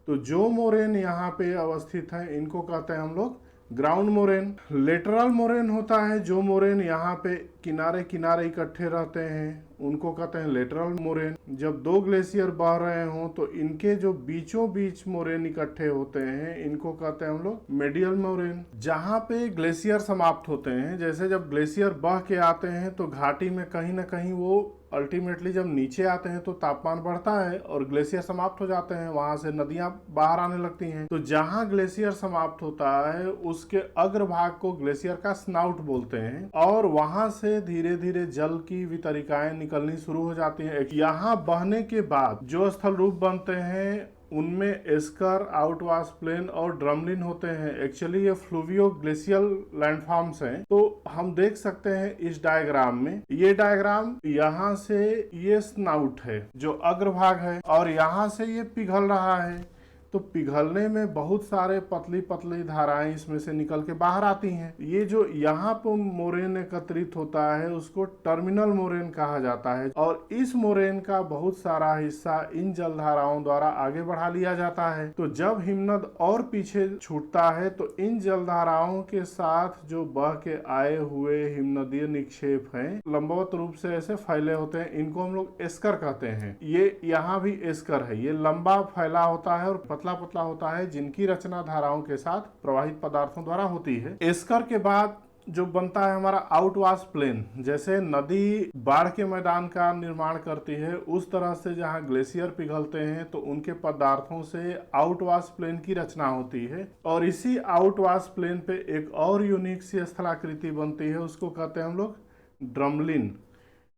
तो जो मोरेन यहाँ पे अवस्थित है इनको कहते हैं हम लोग ग्राउंड मोरेन। लेटरल मोरेन होता है, जो मोरेन यहाँ पे किनारे किनारे इकट्ठे रहते हैं उनको कहते हैं लेटरल मोरेन। जब 2 ग्लेशियर बह रहे हों तो इनके जो बीचों बीच मोरेन इकट्ठे होते हैं इनको कहते हैं हम लोग मेडियल मोरेन। जहाँ पे ग्लेशियर समाप्त होते हैं, जैसे जब ग्लेशियर बह के आते हैं तो घाटी में कहीं ना कहीं वो अल्टीमेटली जब नीचे आते हैं तो तापमान बढ़ता है और ग्लेशियर समाप्त हो जाते हैं, वहां से नदियां बाहर आने लगती हैं। तो जहां ग्लेशियर समाप्त होता है उसके अग्रभाग को ग्लेशियर का स्नाउट बोलते हैं, और वहां से धीरे धीरे जल की वितरिकाएं निकलनी शुरू हो जाती हैं। यहाँ बहने के बाद जो स्थल रूप बनते हैं उनमें एस्कर, आउटवाश प्लेन और ड्रमलिन होते हैं। एक्चुअली ये फ्लूवियो ग्लेशियल लैंडफॉर्म्स हैं। तो हम देख सकते हैं इस डायग्राम में, ये डायग्राम यहाँ से ये स्नाउट है जो अग्रभाग है, और यहाँ से ये पिघल रहा है। तो पिघलने में बहुत सारे पतली पतली धाराएं इसमें से निकल के बाहर आती हैं। ये जो यहाँ पर मोरेन एकत्रित होता है उसको टर्मिनल मोरेन कहा जाता है, और इस मोरेन का बहुत सारा हिस्सा इन जलधाराओं द्वारा आगे बढ़ा लिया जाता है। तो जब हिमनद और पीछे छूटता है तो इन जलधाराओं के साथ जो बह के आए हुए हिमनदीय निक्षेप हैं लंबवत रूप से ऐसे फैले होते हैं, इनको हम लोग एस्कर कहते हैं। ये यहाँ भी एस्कर है, ये लंबा फैला होता है और पतला पतला होता है, जिनकी रचना धाराओं के साथ प्रवाहित पदार्थों द्वारा होती है। एस्कर के बाद जो बनता है हमारा आउटवाश प्लेन। जैसे नदी बाढ़ के मैदान का निर्माण करती है उस तरह से जहां ग्लेशियर पिघलते हैं तो उनके पदार्थों से आउटवाश प्लेन की रचना होती है, और इसी आउटवाश प्लेन पे एक और यूनिक सी स्थलाकृति बनती है, उसको कहते हैं हम लोग ड्रमलिन।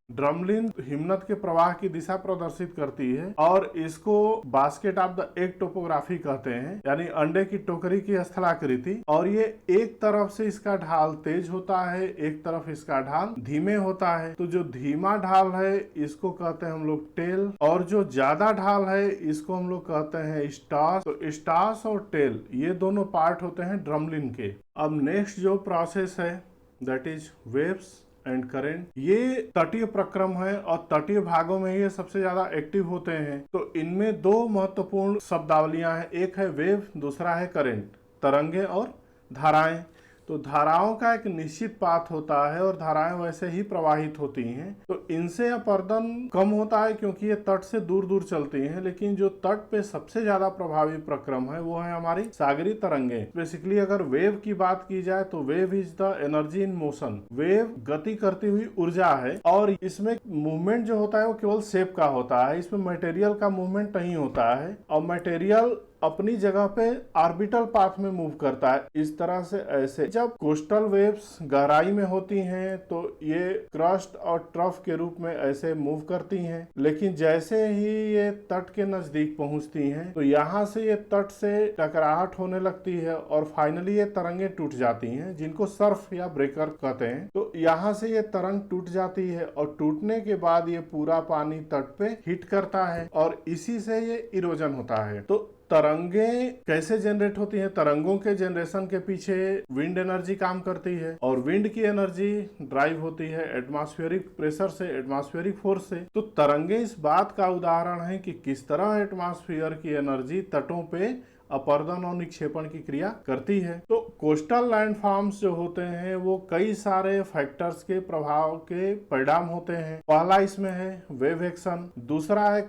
ड्रमलिन हिमनद के प्रवाह की दिशा प्रदर्शित करती है, और इसको basket of the egg topography कहते हैं, यानी अंडे की टोकरी की स्थलाकृति। और ये एक तरफ से इसका ढाल तेज होता है, एक तरफ इसका ढाल धीमे होता है। तो जो धीमा ढाल है इसको कहते हैं हम लोग टेल, और जो ज्यादा ढाल है इसको हम लोग कहते हैं स्टास। तो स्टास और टेल ये दोनों पार्ट होते हैं ड्रमलिन के। अब नेक्स्ट जो प्रोसेस है that is waves and current. ये तटीय प्रक्रम है और तटीय भागों में ये सबसे ज्यादा एक्टिव होते हैं। तो इनमें 2 महत्वपूर्ण शब्दावलियां हैं, एक है वेव, दूसरा है करेंट, तरंगे और धाराएं। तो धाराओं का एक निश्चित पाथ होता है और धाराएं वैसे ही प्रवाहित होती हैं। तो इनसे अपरदन कम होता है क्योंकि ये तट से दूर दूर चलती हैं, लेकिन जो तट पे सबसे ज्यादा प्रभावी प्रक्रम है वो है हमारी सागरीय तरंगे। बेसिकली अगर वेव की बात की जाए तो wave is the energy in motion. Wave गति करती हुई ऊर्जा है, और इसमें मूवमेंट जो होता है वो केवल शेप का होता है, इसमें मटेरियल का मूवमेंट नहीं होता है, और मटेरियल अपनी जगह पे ऑर्बिटल पाथ में मूव करता है। इस तरह से ऐसे जब कोस्टल वेव्स गहराई में होती हैं तो ये क्रस्ट और ट्रफ के रूप में ऐसे मूव करती हैं, लेकिन जैसे ही ये तट के नजदीक पहुंचती हैं तो यहाँ से ये तट से टकराहट होने लगती है और फाइनली ये तरंगे टूट जाती हैं, जिनको सर्फ या ब्रेकर कहते हैं। तो यहाँ से ये तरंग टूट जाती है और टूटने के बाद ये पूरा पानी तट पे हिट करता है और इसी से ये इरोजन होता है। तो तरंगे कैसे जनरेट होती हैं? तरंगों के जनरेशन के पीछे विंड एनर्जी काम करती है, और विंड की एनर्जी ड्राइव होती है एटमॉस्फेरिक प्रेशर से, एटमॉस्फेरिक फोर्स से। तो तरंगे इस बात का उदाहरण है कि किस तरह एटमॉस्फेयर की एनर्जी तटों पे अपर्दन और निक्षेपण की क्रिया करती है। तो कोस्टल लैंडफॉर्म्स जो होते हैं वो कई सारे फैक्टर्स के प्रभाव के परिणाम होते हैं। पहला इसमें है वेव एक्शन, दूसरा है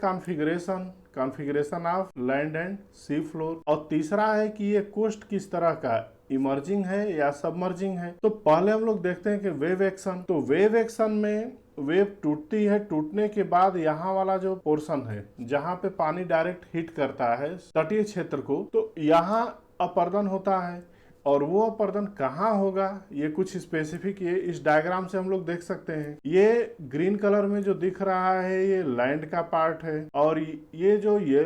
configuration of land and sea floor, और तीसरा है कि ये कोस्ट किस तरह का इमर्जिंग है या सबमर्जिंग है। तो पहले हम लोग देखते हैं कि वेव एक्शन। तो वेव एक्शन में वेव टूटती है, टूटने के बाद यहाँ वाला जो पोर्शन है जहाँ पे पानी डायरेक्ट हिट करता है तटीय क्षेत्र को, तो यहाँ अपर्दन होता है। और वो अपर्दन कहाँ होगा ये कुछ स्पेसिफिक ये इस डायग्राम से हम लोग देख सकते हैं। ये ग्रीन कलर में जो दिख रहा है ये लैंड का पार्ट है, और ये जो ये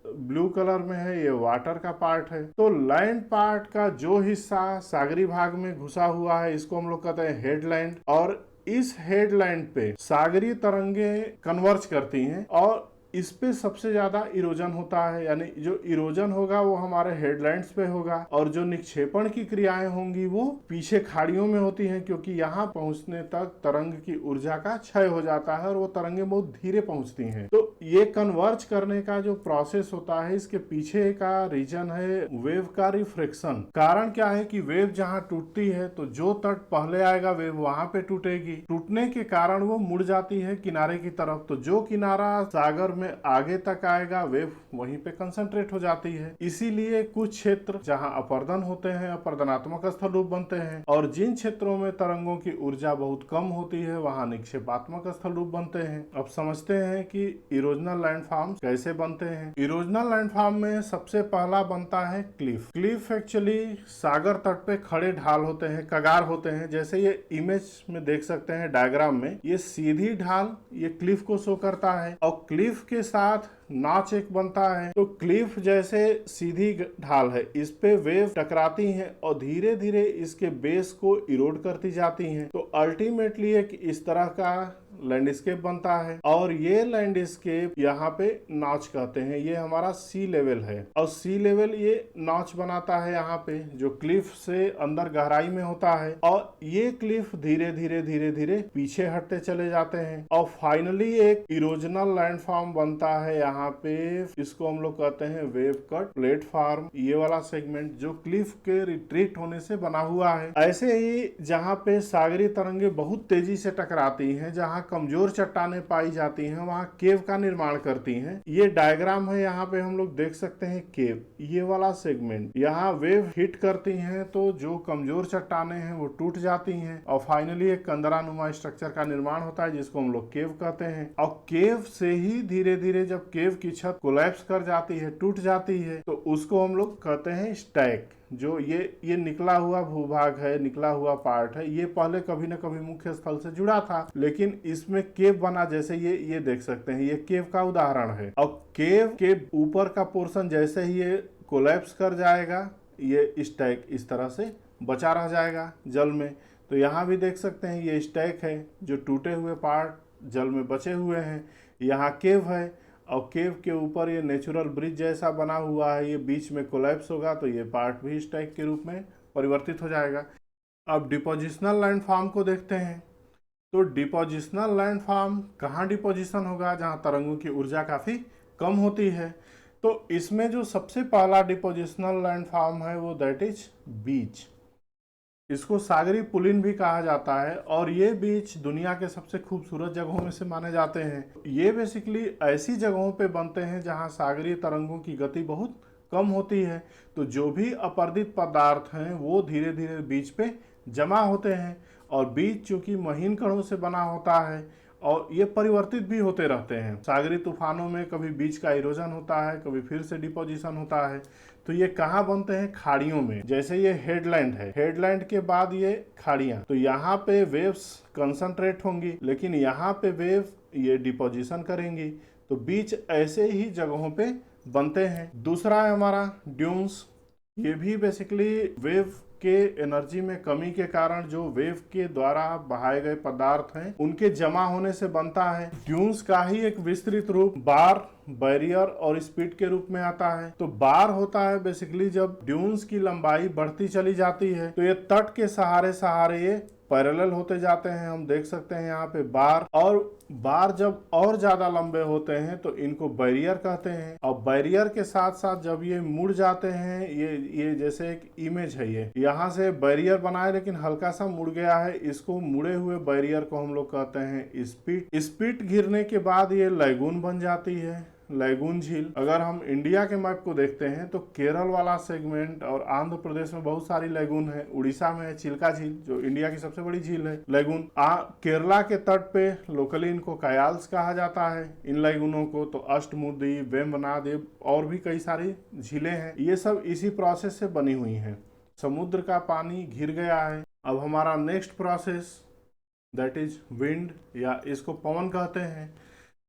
ब्लू कलर में है ये वाटर का पार्ट है। तो लैंड पार्ट का जो हिस्सा सागरी भाग में घुसा हुआ है इसको हम लोग कहते हैं हेडलैंड, और इस हेडलैंड पे सागरी तरंगे कन्वर्ज करती हैं और इस पे सबसे ज्यादा इरोजन होता है, यानी जो इरोजन होगा वो हमारे हेडलैंड्स पे होगा, और जो निक्षेपण की क्रियाएं होंगी वो पीछे खाड़ियों में होती हैं, क्योंकि यहाँ पहुंचने तक तरंग की ऊर्जा का क्षय हो जाता है और वो तरंगे बहुत धीरे पहुंचती हैं। तो ये कन्वर्ज करने का जो प्रोसेस होता है इसके पीछे का रीजन है वेव का रिफ्रैक्शन। कारण क्या है कि वेव जहाँ टूटती है तो जो तट पहले आएगा वेव वहां पे टूटेगी, टूटने के कारण वो मुड़ जाती है किनारे की तरफ। तो जो किनारा सागर में आगे तक आएगा वेव वहीं पे कंसंट्रेट हो जाती है। इसीलिए कुछ क्षेत्र जहां अपर्दन होते हैं अपर्दनात्मक स्थल रूप बनते हैं, और जिन क्षेत्रों में तरंगों की ऊर्जा बहुत कम होती है वहां निक्षेपात्मक स्थल रूप बनते हैं। अब समझते हैं कि इरोजनल लैंडफॉर्म कैसे बनते हैं। इरोजनल लैंडफॉर्म में सबसे पहला बनता है क्लिफ। क्लिफ एक्चुअली सागर तट पे खड़े ढाल होते हैं, कगार होते हैं। जैसे ये इमेज में देख सकते हैं डायग्राम में, ये सीधी ढाल ये क्लिफ को शो करता है, और क्लिफ के साथ नॉच एक बनता है। तो क्लिफ जैसे सीधी ढाल है, इस पे वेव टकराती हैं और धीरे धीरे इसके बेस को इरोड करती जाती हैं। तो अल्टीमेटली एक इस तरह का लैंडस्केप बनता है, और ये लैंडस्केप यहाँ पे नॉच कहते हैं। ये हमारा सी लेवल है, और सी लेवल ये नॉच बनाता है यहाँ पे जो क्लिफ से अंदर गहराई में होता है, और ये क्लिफ धीरे धीरे धीरे धीरे पीछे हटते चले जाते हैं, और फाइनली एक इरोजनल लैंडफॉर्म बनता है यहाँ पे। इसको हम लोग कहते हैं वेव कट प्लेटफॉर्म। ये वाला सेगमेंट जो क्लिफ के रिट्रीट होने से बना हुआ है। ऐसे ही जहाँ पे सागरी तरंगे बहुत तेजी से टकराती हैं, जहाँ कमजोर चट्टानें पाई जाती हैं, वहां केव का निर्माण करती हैं। ये डायग्राम है, यहाँ पे हम लोग देख सकते हैं केव, ये वाला सेगमेंट। यहाँ वेव हिट करती हैं तो जो कमजोर चट्टानें हैं वो टूट जाती हैं, और फाइनली एक कंदरानुमा स्ट्रक्चर का निर्माण होता है जिसको हम लोग केव कहते हैं। और केव से ही धीरे धीरे जब केव की छत कोलैप्स कर जाती है, टूट जाती है, तो उसको हम लोग कहते हैं स्टैक। जो ये निकला हुआ भूभाग है, निकला हुआ पार्ट है, ये पहले कभी न कभी मुख्य स्थल से जुड़ा था, लेकिन इसमें केव बना। जैसे ये देख सकते हैं, ये केव का उदाहरण है। और केव के ऊपर का पोर्शन जैसे ही ये कोलैप्स कर जाएगा, ये स्टैक इस तरह से बचा रह जाएगा जल में। तो यहाँ भी देख सकते हैं ये स्टैक है, जो टूटे हुए पार्ट जल में बचे हुए हैं। यहाँ केव है, और केव के ऊपर ये नेचुरल ब्रिज जैसा बना हुआ है, ये बीच में कोलैप्स होगा तो ये पार्ट भी स्टैक के रूप में परिवर्तित हो जाएगा। अब डिपोजिशनल लैंडफॉर्म को देखते हैं। तो डिपोजिशनल लैंडफॉर्म कहाँ डिपोजिशन होगा? जहाँ तरंगों की ऊर्जा काफ़ी कम होती है। तो इसमें जो सबसे पहला डिपोजिशनल लैंडफॉर्म है वो दैट इज बीच। इसको सागरी पुलिन भी कहा जाता है, और ये बीच दुनिया के सबसे खूबसूरत जगहों में से माने जाते हैं। ये बेसिकली ऐसी जगहों पे बनते हैं जहां सागरीय तरंगों की गति बहुत कम होती है। तो जो भी अपरदित पदार्थ हैं वो धीरे धीरे बीच पे जमा होते हैं, और बीच चूंकि महीन कणों से बना होता है और ये परिवर्तित भी होते रहते हैं। सागरी तूफानों में कभी बीच का इरोजन होता है, कभी फिर से डिपोजिशन होता है। तो ये कहाँ बनते हैं? खाड़ियों में। जैसे ये हेडलैंड है, हेडलैंड के बाद ये खाड़ियां, तो यहाँ पे वेव्स कंसंट्रेट होंगी, लेकिन यहाँ पे वेव ये डिपोजिशन करेंगी। तो बीच ऐसे ही जगहों पे बनते हैं। दूसरा है हमारा ड्यून्स। ये भी बेसिकली वेव के एनर्जी में कमी के कारण जो वेव के द्वारा बहाए गए पदार्थ हैं उनके जमा होने से बनता है। ड्यून्स का ही एक विस्तृत रूप बार, बैरियर और स्पीड के रूप में आता है। तो बार होता है बेसिकली जब ड्यून्स की लंबाई बढ़ती चली जाती है तो ये तट के सहारे सहारे ये पैरेलल होते जाते हैं। हम देख सकते हैं यहाँ पे बार, और बार जब और ज्यादा लंबे होते हैं तो इनको बैरियर कहते हैं। और बैरियर के साथ साथ जब ये मुड़ जाते हैं, ये जैसे एक इमेज है, ये यहाँ से बैरियर बनाए लेकिन हल्का सा मुड़ गया है, इसको मुड़े हुए बैरियर को हम लोग कहते हैं स्पिट। स्पिट गिरने के बाद ये लैगून बन जाती है, लैगून झील। अगर हम इंडिया के मैप को देखते हैं तो केरल वाला सेगमेंट और आंध्र प्रदेश में बहुत सारी लैगून है। उड़ीसा में है चिल्का झील जो इंडिया की सबसे बड़ी झील है लैगून। केरला के तट पे लोकली इनको कयाल्स कहा जाता है इन लैगूनों को। तो अष्टमुर्दी, वेम्बनाद और भी कई सारी झीलें हैं, ये सब इसी प्रोसेस से बनी हुई हैं। समुद्र का पानी घिर गया है। अब हमारा next process that is wind, या इसको पवन कहते हैं।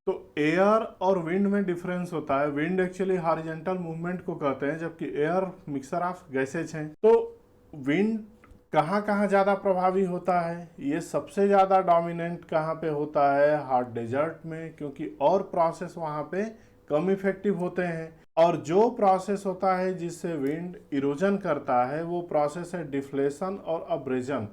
तो एयर और विंड में डिफरेंस होता है। विंड एक्चुअली हॉरिजॉन्टल मूवमेंट को कहते हैं, जबकि एयर मिक्सर ऑफ गैसेज हैं। तो विंड कहाँ कहाँ ज़्यादा प्रभावी होता है, ये सबसे ज़्यादा डोमिनेंट कहाँ पे होता है, हॉट डेजर्ट में, क्योंकि और प्रोसेस वहाँ पे कम इफेक्टिव होते हैं। और जो प्रोसेस होता है जिससे विंड इरोजन करता है वो प्रोसेस है डिफ्लेशन और अब्रेजन।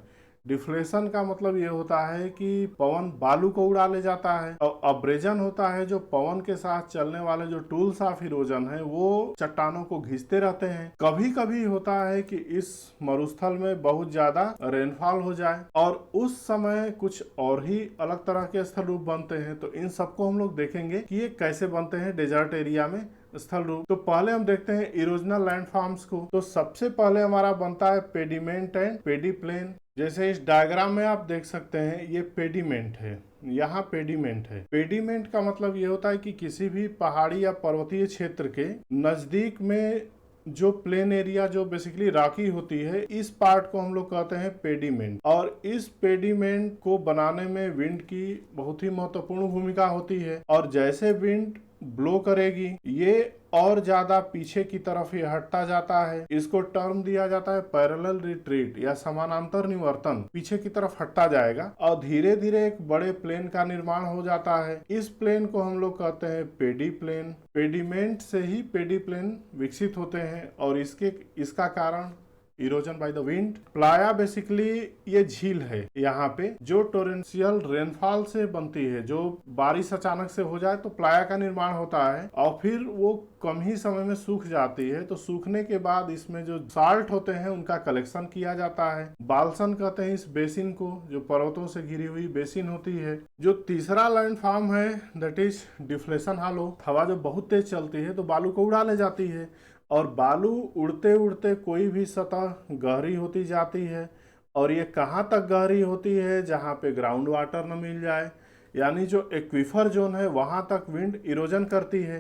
डिफ्लेशन का मतलब ये होता है कि पवन बालू को उड़ा ले जाता है, और अब्रेजन होता है जो पवन के साथ चलने वाले जो टूल्स ऑफ इरोजन है वो चट्टानों को घिसते रहते हैं। कभी कभी होता है कि इस मरुस्थल में बहुत ज्यादा रेनफॉल हो जाए और उस समय कुछ और ही अलग तरह के स्थल रूप बनते हैं। तो इन सबको हम लोग देखेंगे कि ये कैसे बनते हैं डेजर्ट एरिया में स्थल रूप। तो पहले हम देखते हैं इरोजनल लैंडफॉर्म्स को। तो सबसे पहले हमारा बनता है पेडिमेंट एंड पेडी प्लेन। जैसे इस डायग्राम में आप देख सकते हैं ये पेडिमेंट है, यहाँ पेडिमेंट है। पेडिमेंट का मतलब ये होता है कि किसी भी पहाड़ी या पर्वतीय क्षेत्र के नजदीक में जो प्लेन एरिया जो बेसिकली राकी होती है, इस पार्ट को हम लोग कहते हैं पेडिमेंट। और इस पेडिमेंट को बनाने में विंड की बहुत ही महत्वपूर्ण भूमिका होती है। और जैसे विंड ब्लो करेगी ये और ज्यादा पीछे की तरफ ये हटता जाता है। इसको टर्म दिया जाता है पैरेलल रिट्रीट या समानांतर निवर्तन। पीछे की तरफ हटता जाएगा और धीरे धीरे एक बड़े प्लेन का निर्माण हो जाता है। इस प्लेन को हम लोग कहते हैं पेडी प्लेन। पेडिमेंट से ही पेडी प्लेन विकसित होते हैं और इसका कारण erosion by the wind. Playa basically ये झील है यहाँ पे जो टोरेंशियल रेनफॉल से बनती है। जो बारिश अचानक से हो जाए तो प्लाया का निर्माण होता है और फिर वो कम ही समय में सूख जाती है। तो सूखने के बाद इसमें जो साल्ट होते हैं उनका कलेक्शन किया जाता है। बाल्सन कहते हैं इस बेसिन को, जो पर्वतों से घिरी हुई बेसिन होती है। जो तीसरा लैंडफॉर्म है दैट इज डिफ्लेशन हॉलो। हवा जब बहुत तेज चलती है तो बालू को उड़ा ले जाती है और बालू उड़ते उड़ते कोई भी सतह गहरी होती जाती है। और ये कहाँ तक गहरी होती है, जहाँ पे ग्राउंड वाटर न मिल जाए, यानी जो एक्वीफर जोन है वहाँ तक विंड इरोजन करती है।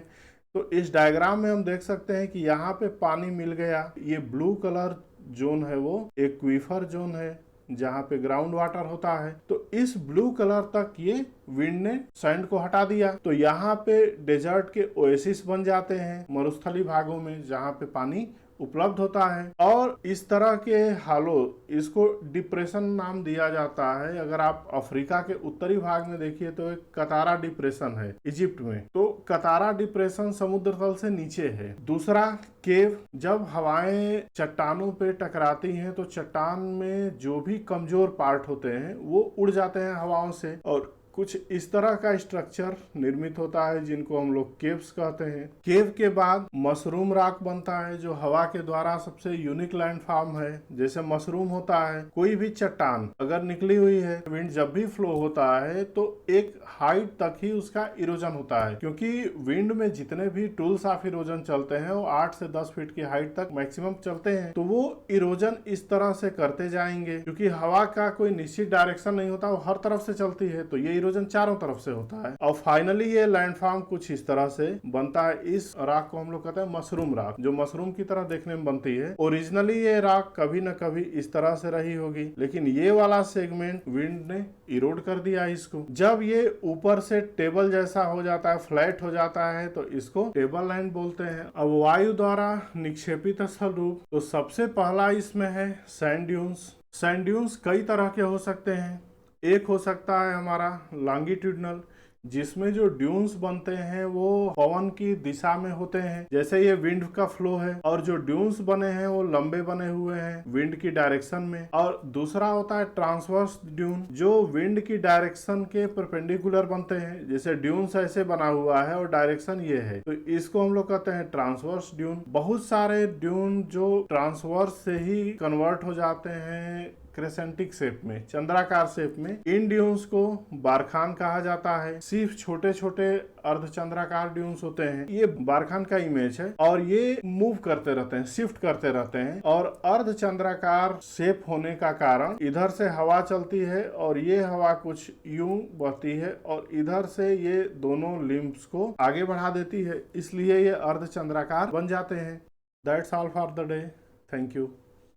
तो इस डायग्राम में हम देख सकते हैं कि यहाँ पे पानी मिल गया। ये ब्लू कलर जोन है वो एक्वीफर जोन है जहाँ पे ग्राउंड वाटर होता है। तो इस ब्लू कलर तक ये विंड ने सैंड को हटा दिया। तो यहाँ पे डेजर्ट के ओएसिस बन जाते हैं मरुस्थली भागों में जहाँ पे पानी उपलब्ध होता है। और इस तरह के हालो, इसको डिप्रेशन नाम दिया जाता है। अगर आप अफ्रीका के उत्तरी भाग में देखिए तो एक कतारा डिप्रेशन है इजिप्ट में। तो कतारा डिप्रेशन समुद्र तल से नीचे है। दूसरा केव, जब हवाएं चट्टानों पे टकराती हैं तो चट्टान में जो भी कमजोर पार्ट होते हैं वो उड़ जाते हैं हवाओं से और कुछ इस तरह का स्ट्रक्चर निर्मित होता है जिनको हम लोग केव्स कहते हैं। केव के बाद मशरूम रॉक बनता है जो हवा के द्वारा सबसे यूनिक लैंडफॉर्म है। जैसे मशरूम होता है, कोई भी चट्टान अगर निकली हुई है, विंड जब भी फ्लो होता है तो एक हाइट तक ही उसका इरोजन होता है, क्योंकि विंड में जितने भी टूल्स ऑफ इरोजन चलते हैं वो 8 से 10 फीट की हाइट तक मैक्सिमम चलते हैं। तो वो इरोजन इस तरह से करते जाएंगे, क्योंकि हवा का कोई निश्चित डायरेक्शन नहीं होता, वो हर तरफ से चलती है। तो ये इरोजन चारों तरफ से होता है। और फाइनली ये लैंडफॉर्म कुछ इस तरह से बनता है। इस रॉक को हम लोग कहते हैं मशरूम रॉक, जो मशरूम की तरह देखने में बनती है। ओरिजिनली ये रॉक कभी न कभी इस तरह से रही होगी, लेकिन ये वाला सेगमेंट विंड ने इरोड कर दिया इसको। जब ये ऊपर से टेबल जैसा हो जाता है, फ्लैट हो जाता है, तो इसको टेबल लैंड बोलते हैं। अब वायु द्वारा निक्षेपित स्थल रूप, तो सबसे पहला इसमें है सैंड ड्यून्स। सैंड ड्यून्स कई तरह के हो सकते हैं। एक हो सकता है हमारा लॉन्गिट्यूडनल, जिसमें जो ड्यून्स बनते हैं वो पवन की दिशा में होते हैं, जैसे ये विंड का फ्लो है, और जो ड्यून्स बने हैं वो लंबे बने हुए हैं विंड की डायरेक्शन में। और दूसरा होता है ट्रांसवर्स ड्यून, जो विंड की डायरेक्शन के परपेंडिकुलर बनते हैं, जैसे ड्यून्स ऐसे बना हुआ है और डायरेक्शन ये है, तो इसको हम लोग कहते हैं ट्रांसवर्स ड्यून। बहुत सारे ड्यून जो ट्रांसवर्स से ही कन्वर्ट हो जाते हैं क्रेसेंटिक शेप में, चंद्राकार शेप में, इन ड्यून्स को बारखान कहा जाता है। सिर्फ छोटे छोटे अर्धचंद्राकार ड्यून्स होते हैं, ये बारखान का इमेज है, और ये मूव करते रहते हैं, शिफ्ट करते रहते हैं, और अर्धचंद्राकार शेप होने का कारण इधर से हवा चलती है और ये हवा कुछ यूं बहती है और इधर से ये दोनों लिम्ब्स को आगे बढ़ा देती है, इसलिए ये अर्धचंद्राकार बन जाते हैं। That's all for the day. Thank you.